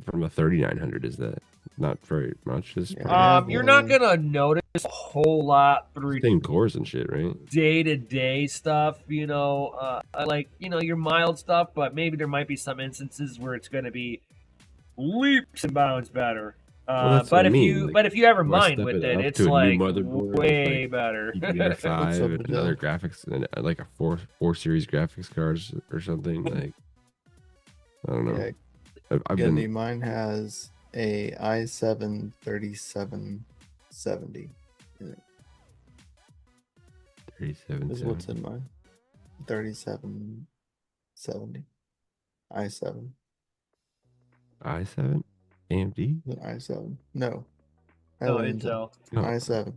from a 3900 is that? Not very much. It's Yeah. probably You're not gonna notice a whole lot through same cores and shit, right? day-to-day stuff, like your mild stuff, but maybe there might be some instances where it's going to be leaps and bounds better. Well, that's what I mean, like, if you ever do I mind step with it it, up it's to a new like motherboard with, way like, better. DDR5 What's up and with another that? graphics and like a four series graphics cards or something. Like I don't know. Yeah, I've Gundy, been mine has a i7 3770 in it. 37. Is what's in mine. 3770. i7. i7 AMD. Is it i7? No. I No, have an Intel. Oh, i7.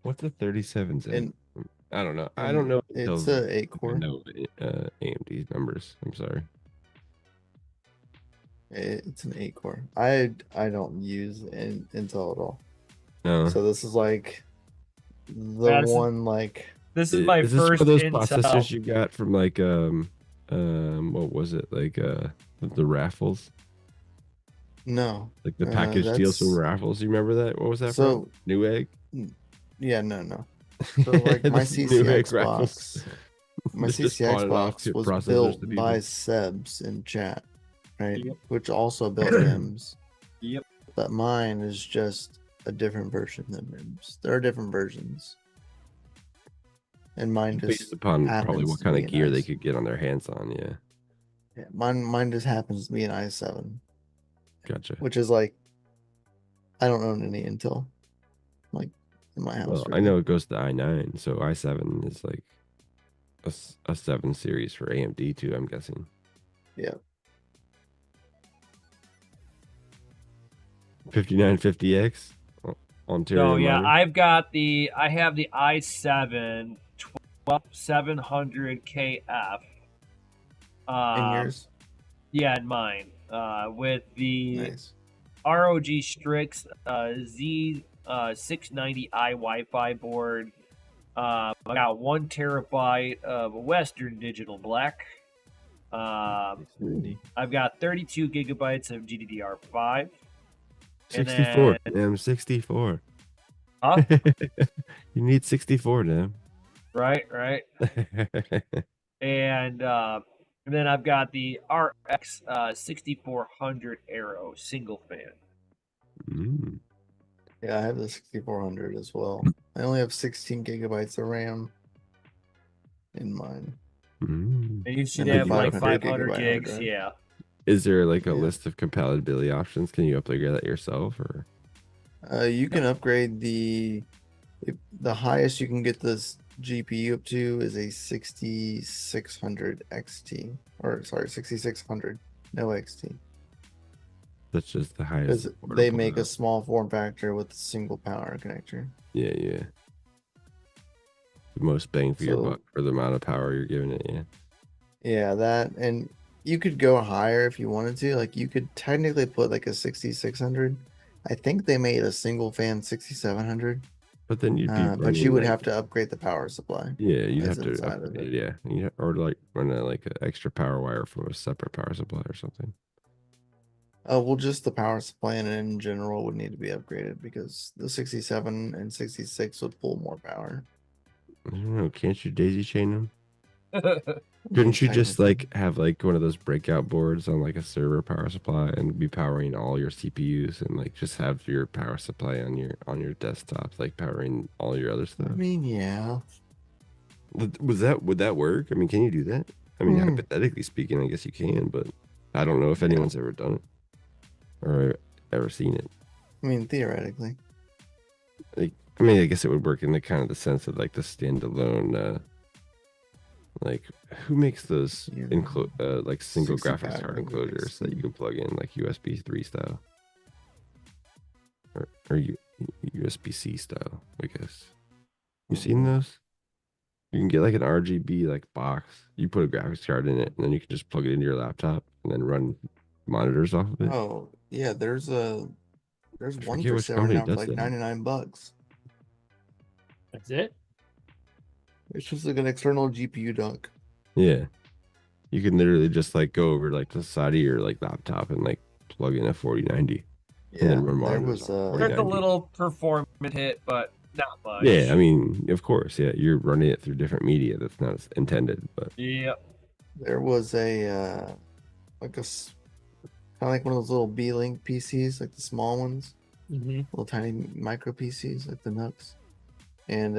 what's the 37s? And I don't know. I don't know. it's Intel's- a 8 I core. know AMD numbers. I'm sorry. It's an 8 core. I don't use Intel at all. No. So this is like the Yeah, this is- one like This is my Is this first one of those Intel. processors you got from like what was it, like the raffles, no. like the package deals from that's- raffles? You remember that? What was that So- from? Newegg. Yeah, no. So like my This Newegg CCX raffles. box, my They just CCX spawned off box to was processors built to by people. Sebs in chat, right? Yep. Which also built MIMS. Yep. But mine is just a different version than MIMS. There are different versions. And mine just Based upon probably happens what to kind be of an gear they i7. could get on their hands on. Yeah, Yeah, mine just happens to be an i7, gotcha. which is like I don't own any Intel, like in my house. Well, I really. know it goes to i9, so i7 is like a 7 series for AMD too. I'm guessing. Yeah. 5950X Ontario. No, yeah, monitor. I have the i7 12700KF. In yours, Yeah, in mine. With the nice. ROG Strix Z690i Wi-Fi board. I got 1 terabyte of Western Digital Black. I've got 32 gigabytes of GDDR5. And 64. then- Damn, 64. Huh? You need 64, damn. Right. And then I've got the RX 6400 Aero single fan. Mm. Yeah, I have the 6400 as well. I only have 16 gigabytes of RAM in mine. Mm. And you should And have then like 500 500 gigabyte gigs. hard drive. Yeah. Is there like a Yeah. list of compatibility options? Can you upgrade that yourself or? You can upgrade the The highest you can get this GPU up to is a 6600 XT, or sorry, 6600, no XT, That's just the highest. because they affordable make now. a small form factor with a single power connector. Yeah, yeah. The most bang for your So- buck for the amount of power you're giving it. Yeah. Yeah, that, and you could go higher if you wanted to. Like, you could technically put like a 6600. I think they made a single fan 6700, But then you'd be. but running, you would like- have to upgrade the power supply. Yeah, you'd that's have to inside of upgrade it. it. Yeah, or like run a like an extra power wire from a separate power supply or something. Well, just the power supply in general would need to be upgraded because the 67 and 66 would pull more power. I don't know. Can't you daisy chain them? I mean, Couldn't you just technically. like have like one of those breakout boards on like a server power supply and be powering all your CPUs and like just have your power supply on your desktop, like powering all your other stuff? I mean, yeah. Would that work? I mean, can you do that? I mean, Hmm. hypothetically speaking, I guess you can, but I don't know if anyone's ever done it or ever seen it. I mean, theoretically. Like, I mean, I guess it would work in the kind of the sense of like the standalone. Like, who makes those Yeah. like single 65 graphics card hundred enclosures that you can plug in like USB 3 style or USB-C style? I guess you seen those? You can get like an RGB like box. You put a graphics card in it, and then you can just plug it into your laptop and then run monitors off of it. Oh, yeah, there's one forget for which sale right company now for does like that. $99. That's it. It's just like an external GPU dock. Yeah, you can literally just like go over like the side of your like laptop and like plug in a 4090. And Yeah, then run there monitors was off There's a 4090. little performance hit, but not much. Yeah, I mean, of course, yeah, you're running it through different media that's not as intended, but Yep. there was a like kind of like one of those little B-Link PCs, like the small ones, Mm-hmm. little tiny micro PCs, like the Nux. And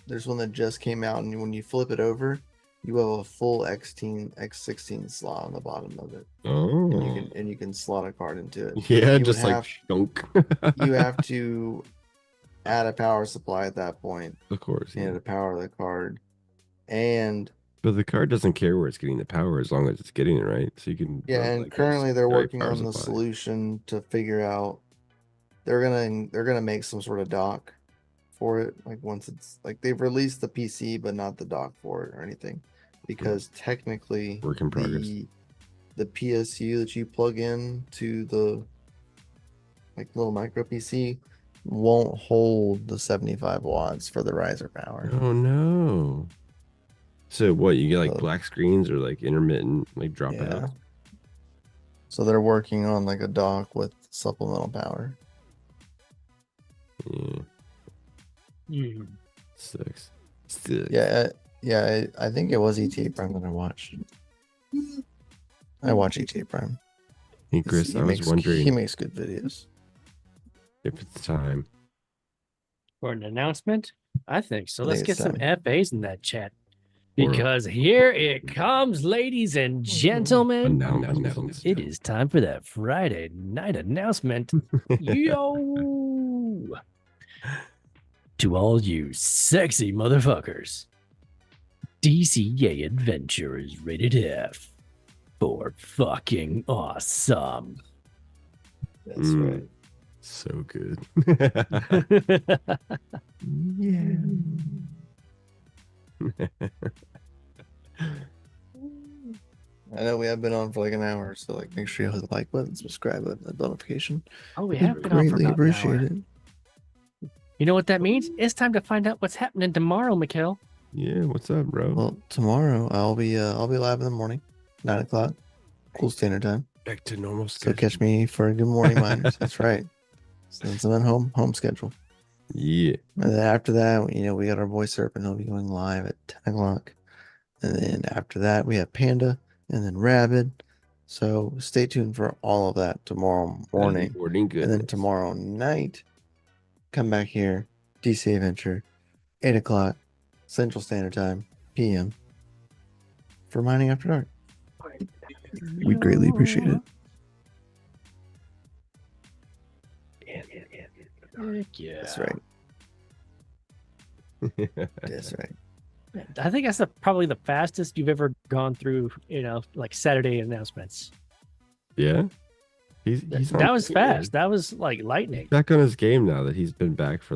there's one that just came out, and when you flip it over, you have a full X16 slot on the bottom of it, oh, and you can slot a card into it. yeah, you would just like have- shunk. You have to add a power supply at that point, of course, yeah. and to power the card, and But the card doesn't care where it's getting the power as long as it's getting it right. So you can yeah, run, and like, a currently they're secondary working power on the supply. solution to figure out. They're gonna make some sort of dock for it. Like, once it's like they've released the PC, but not the dock for it or anything, because technically Work in progress. the PSU that you plug in to the like little micro PC won't hold the 75 watts for the riser power. Oh no. So what, you get like So- black screens or like intermittent like dropouts? Yeah. So they're working on like a dock with supplemental power. Yeah. Mm-hmm. Sucks. Yeah, I think it was ETA Prime that I watched. I watch ETA Prime. Hey Chris, He I was makes- wondering he makes good videos. if it's time. For an announcement? I think so. I Let's think get it's some time. FAs in that chat. Or- Because here it comes, ladies and gentlemen. Announcement. It is time for that Friday night announcement. Yo! To all you sexy motherfuckers, DCA Adventure is rated F for fucking awesome. That's Mm. right. So good. Yeah. I know we have been on for like an hour, so like make sure you hit the like button, subscribe button, the notification. Oh, we We'd have been on for greatly about an appreciate hour. it. You know what that means? It's time to find out what's happening tomorrow, Mikhail. Yeah, what's up, bro? Well, tomorrow I'll be live in the morning, 9 o'clock, cool standard time. Back to normal So schedule. catch me for a Good Morning Miners. That's right. Since I'm at home schedule. Yeah. And then after that, you know, we got our boy Serpent. He'll be going live at 10 o'clock. And then after that, we have Panda and then Rabid. So stay tuned for all of that tomorrow morning. Morning And then goodness. tomorrow night, come back here, DC Adventure, 8 o'clock, Central Standard Time, PM, for Mining After Dark. We'd greatly appreciate it. Heck yeah. That's right. That's right. I think that's probably the fastest you've ever gone through, like Saturday announcements. Yeah. He's That was on- fast. That was like He's lightning. back on his game now that he's been back for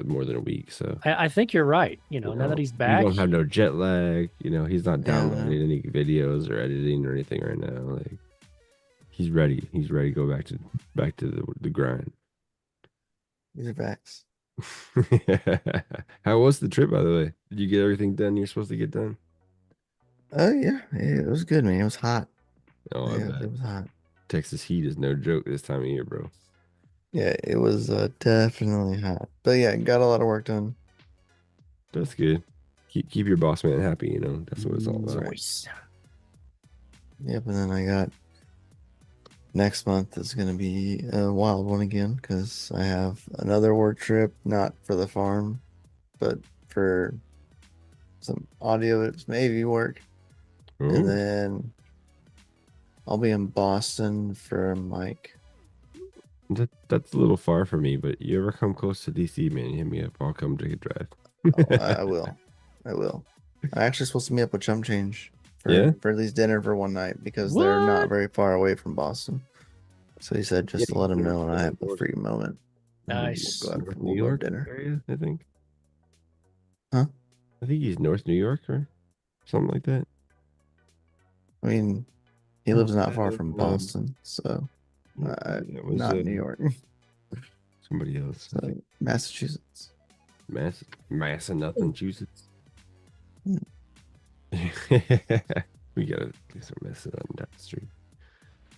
more than a week. So I think you're right. Now that he's back, you don't have no jet lag. He's not Yeah, downloading any videos or editing or anything right now. Like he's ready. He's ready to go back to the grind. These are facts. How was the trip, by the way? Did you get everything done you're supposed to get done? Oh yeah, it was good, man. It was hot. Oh, I Yeah, bet. it was hot. Texas heat is no joke this time of year, bro. Yeah, it was definitely hot. But yeah, got a lot of work done. That's good. Keep your boss man happy. That's what it's all about. Nice. Yep, and then I got next month is going to be a wild one again because I have another work trip, not for the farm, but for some audio that's maybe work. Ooh. And then I'll be in Boston for Mike. That's a little far for me, but you ever come close to DC, man, you hit me up. I'll come take a drive. I will. I'm actually supposed to meet up with Chum Change Yeah? for at least dinner for one night because they're not What? very far away from Boston. So he said just to let him know when I have a free moment. Nice. We'll go out North for New York dinner. area, I think. Huh? I think he's North New York or something like that. I mean, he lives not far Yeah, from Boston, so It was, not New York. Somebody else. I So think Massachusetts. Mass and nothing, Massachusetts. Hmm. We gotta do some messing on that street.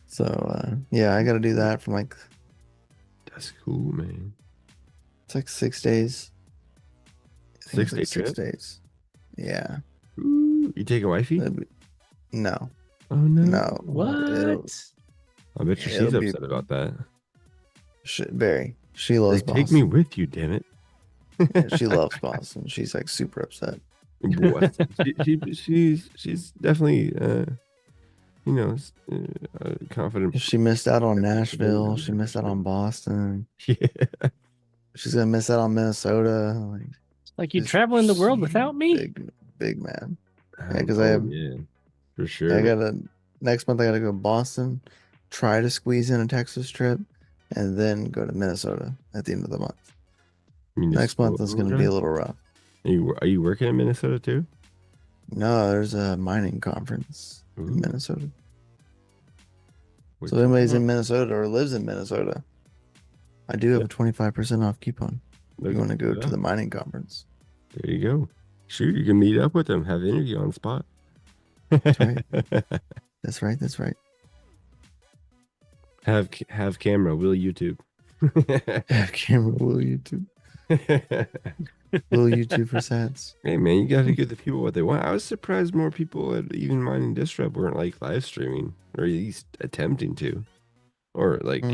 So yeah, I got to do that for like That's cool, man. it's like 6 days. I think 6 it's day like trip. 6 days. Yeah. Ooh, you take a wifey? No. Oh no. No. What? I bet you she's It'll be- upset about that. Very. She loves Like, take me Boston. with you, damn it. She loves Boston. She's like super upset. Boy, she's definitely confident. She missed out on Nashville. She missed out on Boston. Yeah. She's gonna miss out on Minnesota. Like you This traveling the world without me? Big man. Yeah, 'cause I have- yeah, for sure. I gotta next month. I gotta go to Boston, try to squeeze in a Texas trip, and then go to Minnesota at the end of the month. Next month is gonna be a little rough. Are you working in Minnesota too? No, there's a mining conference Ooh. in Minnesota. Which- So if anybody's in Minnesota or lives in Minnesota, I do have a 25% off coupon. If you want to go to the mining conference. There you go. Sure, you can meet up with them, have an interview on the spot. That's right. That's right. That's right. Have camera, will YouTube. Have camera, will YouTube? Will YouTube for sats? Hey man, you gotta give the people what they want. I was surprised more people at even mining Disrupt weren't like live streaming or at least attempting to, or like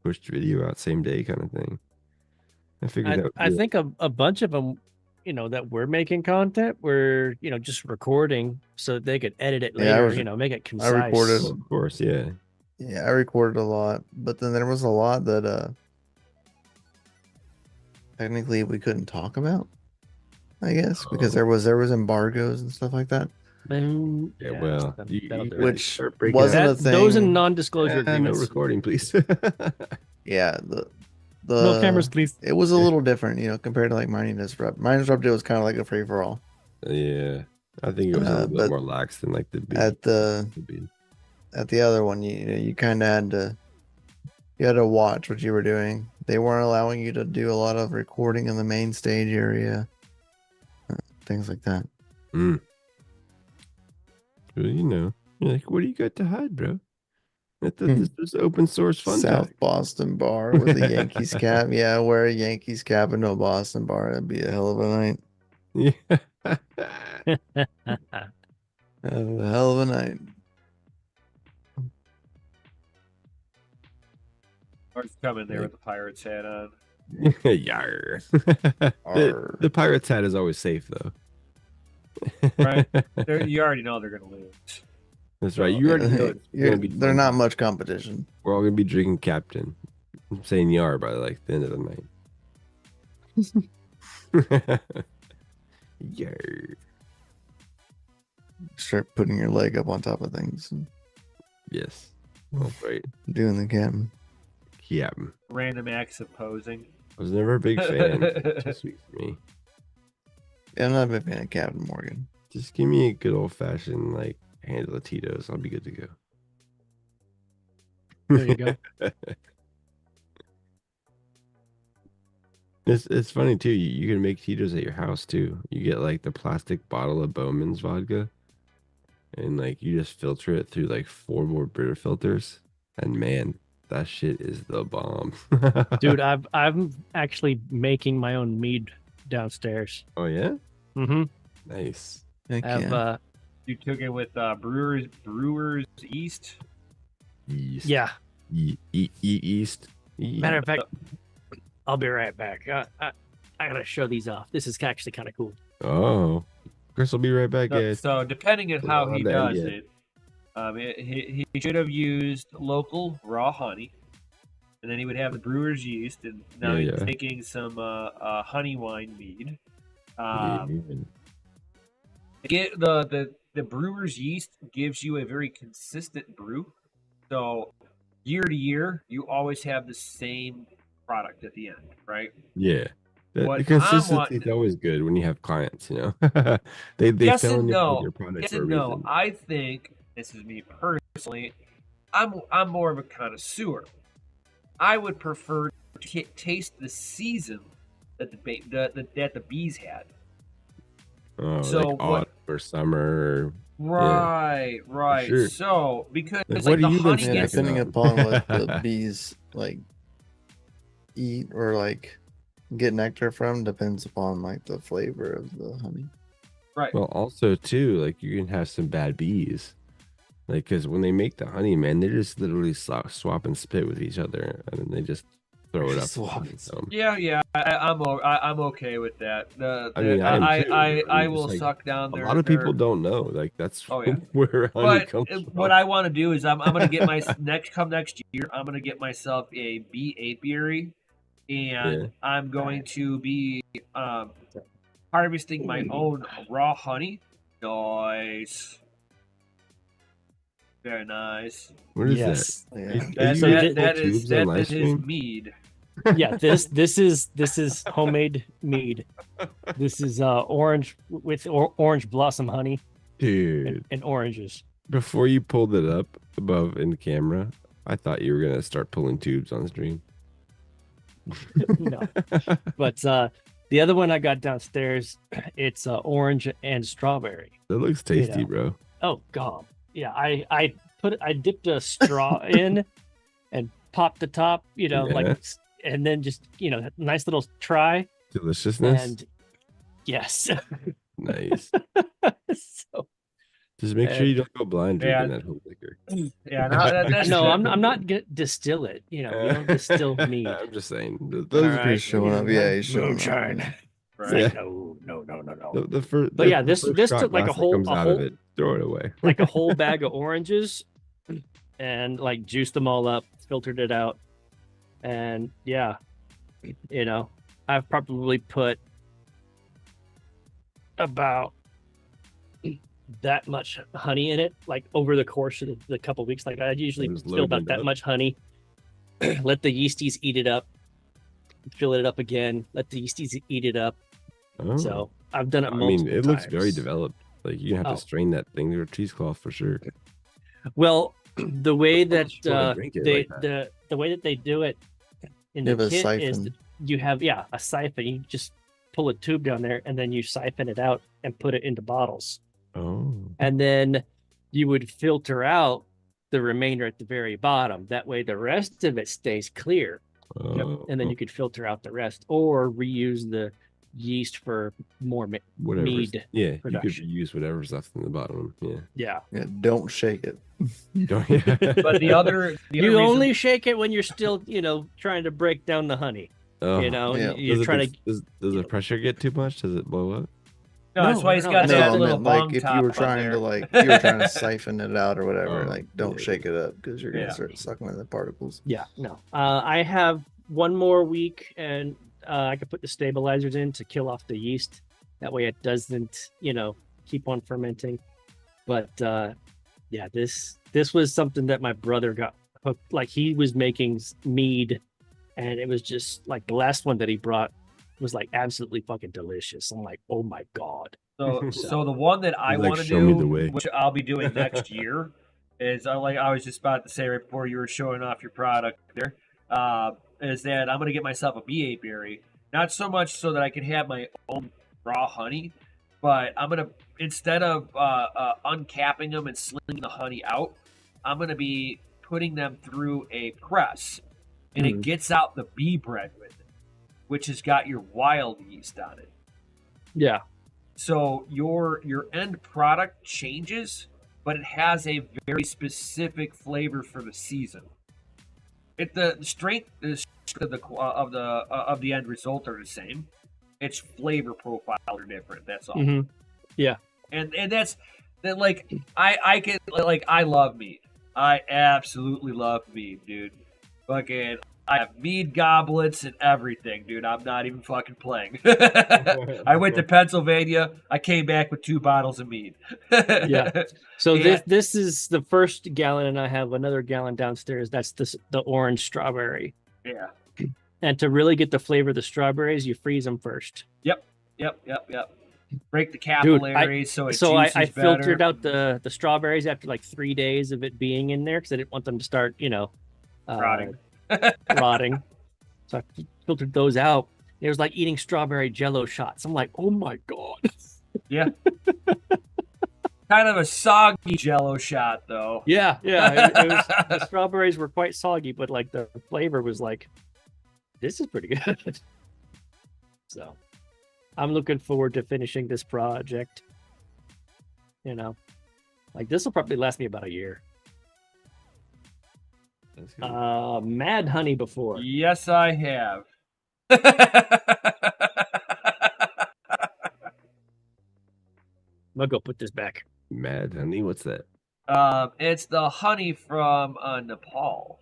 pushed video out same day kind of thing. I figured that would I be think a bunch of them, that were making content were, just recording so that they could edit it Yeah, later, make it concise. recorded. of course, yeah. Yeah, I recorded a lot, but then there was a lot that technically we couldn't talk about. I guess because there was embargoes and stuff like that, Yeah, well, that'll you do it. which start breaking wasn't out. a thing. Those and non-disclosure No agreements. recording, please. Yeah, the No cameras, please. It was a little different, compared to like Mining Disrupt. Mining Disrupt, it was kind of like a free for all. Yeah, I think it was a little bit but more lax than like the big. At the other one, you kind of had to watch what you were doing. They weren't allowing you to do a lot of recording in the main stage area, things like that. Well, you're like, what do you got to hide, bro? I thought this was open source fun. South talk. Boston bar with a Yankees cap. Yeah, wear a Yankees cap and no Boston bar. That'd be a hell of a night. Yeah. A hell of a night. Mark's coming there with the Pirates hat on. Yar. Arr. The Pirates hat is always safe though. Right. You already know they're gonna lose. That's right. You already know it's gonna be They're fun. not much competition. We're all gonna be drinking Captain. I'm saying yar by like the end of the Yeah. Start putting your leg up on top of things and Yes. That's right. doing the captain. Yeah. Random acts of posing. I was never a big fan. Too sweet for me. Yeah, I'm not a big fan of Captain Morgan. Just give me a good old fashioned like handle of Tito's. I'll be good to go. There you go. It's funny too. You can make Tito's at your house too. You get like the plastic bottle of Bowman's vodka, and like you just filter it through like 4 more Brita filters, and man, that shit is the bomb. Dude, I'm actually making my own mead downstairs. Oh yeah, Mm-hmm. nice. Heck I have yeah. You took it with Brewers East. Yeast. yeah. Yeast. Matter of fact, I'll be right back. I gotta show these off. This is actually kind of cool. Oh, Chris will be right back, So, guys. so depending on how he Not bad does yet. it, he should have used local raw honey, and then he would have the brewer's yeast, and now Yeah, he's yeah. making some honey wine mead. Yeah. Get the brewer's yeast gives you a very consistent brew, so year to year you always have the same product at the end, right? Yeah. The What I'm consistency wanting is to- always good when you have clients, you know. they Yes fell and in love with no. your product Yes for a and no. reason. I think this is me personally. I'm more of a connoisseur. I would prefer to taste the season that the bees had. Oh, So like what- autumn or summer or Right, right. sure. So because Like, like what the have you been honey Yeah, gets snacking depending on? upon what the bees like eat or like get nectar from depends upon like the flavor of the honey. right. well, also too, like you can have some bad bees, like because when they make the honey, man, they just literally swap and spit with each other, and then they just throw it up. Swap and So, Yeah. I'm okay with that. I mean, I am too. I I'm will just like, suck down a their. lot of people their- don't know, like that's Oh, yeah. where honey But comes from. what I want to do is I'm gonna get my next year. I'm gonna get myself a bee apiary, and Yeah. I'm going to be harvesting my own raw honey. Nice, very nice. What is Yes. that? Yeah. Are you That, So using that, that full is tubes on that is Livestream? mead. Yeah, this is homemade mead. This is orange with orange blossom honey Dude, and oranges. before you pulled it up above in camera, I thought you were gonna start pulling tubes on stream. No, but the other one I got downstairs, it's orange and strawberry. That looks tasty, know. bro. Oh god, yeah. I dipped a straw in and popped the top, Yeah. like, and then just nice little try, Deliciousness. and yes. Nice. So Just make sure you don't go blind Yeah. drinking that whole liquor. Yeah, no, that's no, I'm not gonna distill it. We don't distill mead. I'm just saying. Those All are right. pretty Showing up, yeah, he's showing Moonshine. up. It's Right. like, no. the first. But yeah, this first took shot like a glass that whole- comes a out of whole- it. Throw it away. Like a whole bag of oranges, and like juiced them all up, filtered it out, and yeah, I've probably put about that much honey in it, like over the course of the couple weeks. Like I usually Just fill about loading it that up. much honey, let the yeasties eat it up, fill it up again, let the yeasties eat it up. Oh. So I've done it I multiple mean, it looks very times. developed. Like you have Oh. to strain that thing through a cheesecloth for sure. Well, the way that just wanna drink it they like the way that they do it in You the have a kit is siphon. that you have a siphon. You just pull a tube down there and then you siphon it out and put it into bottles, Oh. and then you would filter out the remainder at the very bottom. That way, the rest of it stays clear, Oh. and then you could filter out the rest or reuse the yeast for more. Whatever. mead Yeah, you production. could use whatever's left in the bottom. Yeah. Yeah, Yeah, don't shake it. Don't- yeah. But the other you reason- only shake it when you're still trying to break down the honey. Oh. Yeah. You're trying to. Does the pressure get too much? Does it blow up? no, that's why he's no, got no, that No, I little meant bong like if top you were on trying there. to like if you were trying to siphon it out or whatever, Oh, like don't yeah. shake it up because you're gonna Yeah. start sucking in the particles. Yeah, no. I have one more week, and I could put the stabilizers in to kill off the yeast. That way it doesn't, keep on fermenting. But yeah, this was something that my brother got hooked. Like he was making mead, and it was just like the last one that he brought was like absolutely fucking delicious. I'm like, oh my god. So the one that I He's like, want to "Show me the do, way." which I'll be doing next year, is I was just about to say right before you were showing off your product there, is that I'm going to get myself a BA berry. Not so much so that I can have my own raw honey, but I'm going to, instead of uncapping them and slinging the honey out, I'm going to be putting them through a press, and it gets out the bee bread with it, which has got your wild yeast on it. Yeah. So your end product changes, but it has a very specific flavor for the season. The strength of the end result are the same. Its flavor profiles are different. That's all. Mm-hmm. Yeah. And that's that. Like I love mead. I absolutely love mead, dude. Fucking, I have mead goblets and everything, dude. I'm not even fucking playing. I went to Pennsylvania. I came back with 2 bottles of mead. Yeah. So Yeah. this is the first gallon, and I have another gallon downstairs. That's the orange strawberry. Yeah. And to really get the flavor of the strawberries, you freeze them first. Yep. Break the capillaries so it juices I better. filtered out the strawberries after like 3 days of it being in there because I didn't want them to start, Rotting. rotting. So I filtered those out. It was like eating strawberry jello shots. I'm like, oh my god. Yeah. Kind of a soggy jello shot, though. Yeah. It was, the strawberries were quite soggy, but like the flavor was like, this is pretty good. So I'm looking forward to finishing this project. Like this will probably last me about a year. That's good. Mad honey before. Yes, I have. I'll go put this back. Mad honey, what's that? It's the honey from Nepal,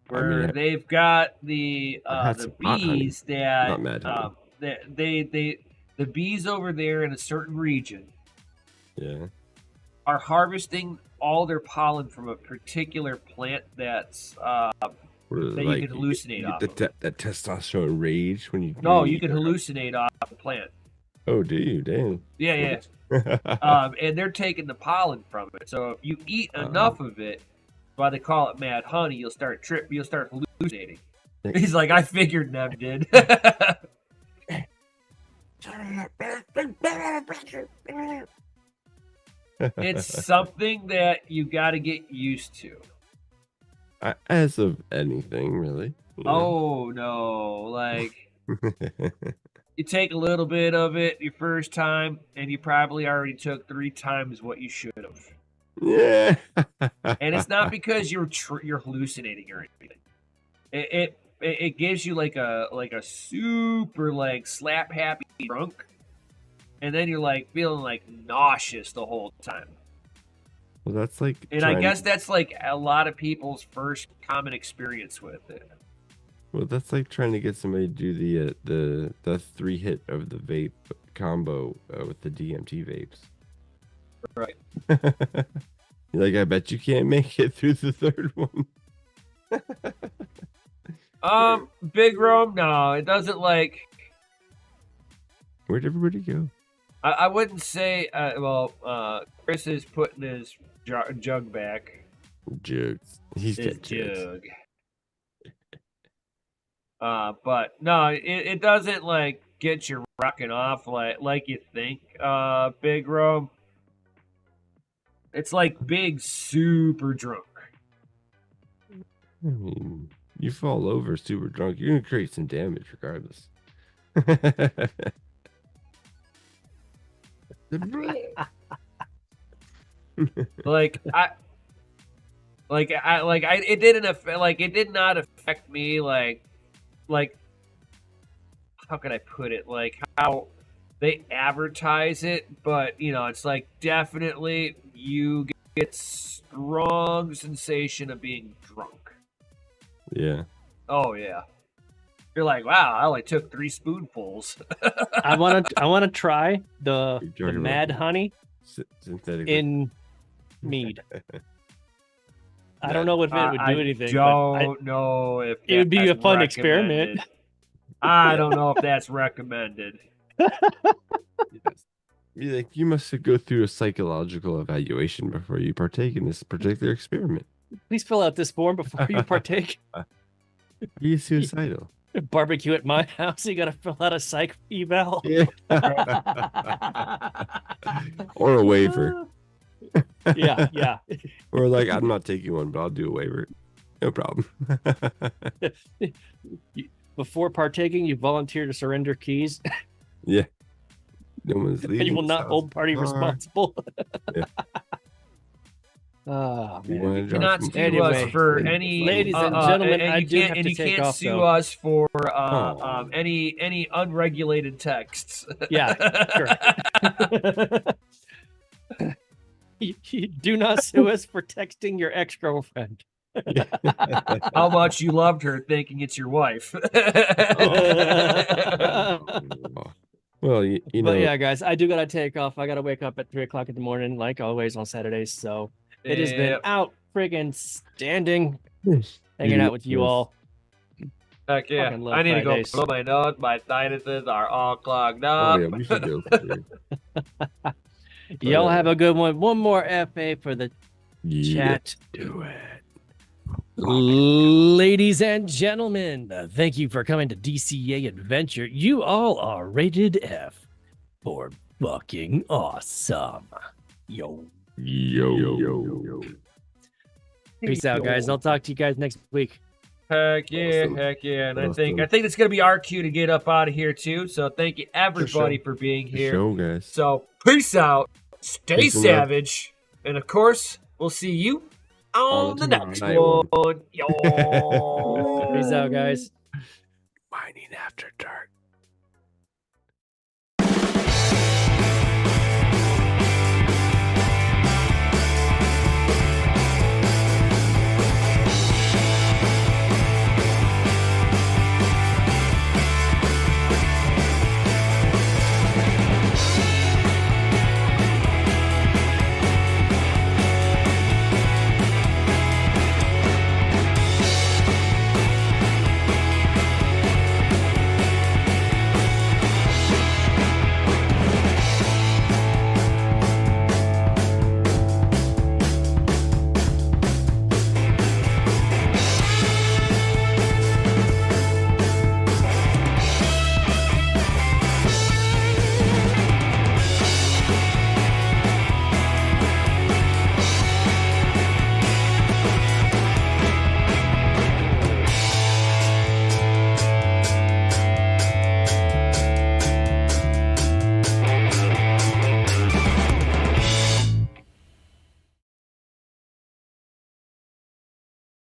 where they've got the had some hot honey, bees that not mad honey. the bees over there in a certain region Yeah. are harvesting all their pollen from a particular plant that's What is it, that you can hallucinate you off get that testosterone rage when you. No, when you can eat it? hallucinate off the plant. Oh, do you? Damn. Yeah. And they're taking the pollen from it. So if you eat enough of it, why they call it mad honey, you'll start hallucinating. He's like, I figured Nev did. It's something that you got to get used to. As of anything, really. Yeah. Oh no, like you take a little bit of it your first time, and you probably already took 3 times what you should have. Yeah. And it's not because you're hallucinating or anything. It gives you like a super like slap happy drunk, and then you're like feeling like nauseous the whole time. Well, that's like. And I guess that's like a lot of people's first common experience with it. Well, that's like trying to get somebody to do the 3-hit of the vape combo with the DMT vapes. Right. You're like, I bet you can't make it through the 3rd one. Big Rome, no, it doesn't like. Where'd everybody go? I wouldn't say. Chris is putting his jug back. Jugs. He's His got jugs. jug. But no, it doesn't like get you rocking off like you think. Big Rome. It's like big, super drunk. I mean, you fall over super drunk, you're gonna create some damage regardless. It did not affect me like how can I put it, like how they advertise it, but it's like definitely you get strong sensation of being drunk. Yeah. Oh yeah. You're like, wow, I only took 3 spoonfuls. I want to try the You're talking mad about honey synthetic. in mead. I don't know if it would do anything. I but don't know if it would be a that's fun experiment. recommended. I don't know if that's recommended. You must go through a psychological evaluation before you partake in this particular experiment. Please fill out this form before you partake. Are you suicidal? Barbecue at my house. You got to fill out a psych eval. Yeah. Or a waiver. Yeah. Or like, I'm not taking one, but I'll do a waiver. No problem. Before partaking, you volunteer to surrender keys. Yeah. No one's leaving. And you will this not house. hold party responsible. Yeah. Oh, You man. wanna You drop cannot some sue Anyway, us for any, ladies and gentlemen, and I you do can't, have and to you take can't off, sue though. us for Oh. any unregulated texts. Yeah, correct. You do not sue us for texting your ex-girlfriend. How much you loved her, thinking it's your wife. Well, you know, But yeah, guys, I do gotta take off. I gotta wake up at 3:00 in the morning, like always on Saturdays. So it has been Yep. out friggin' standing, hanging out with you all. Heck yeah. Fucking love I need Fridays. to go blow my nose. My sinuses are all clogged oh up. yeah, we should go for sure. Y'all have a good one. One more FA for the Yeah. chat. Do it. Ladies and gentlemen, thank you for coming to DCA Adventure. You all are rated F for fucking awesome. Yo. Yo. Peace out, guys. I'll talk to you guys next week. Heck yeah, Awesome. heck yeah. And Awesome. I think it's gonna be our cue to get up out of here too. So thank you everybody for being Good here. show, guys. So peace out, stay Peace and love. savage, and of course we'll see you on the tomorrow next night one. Yo. Peace out, guys. Mining after dark.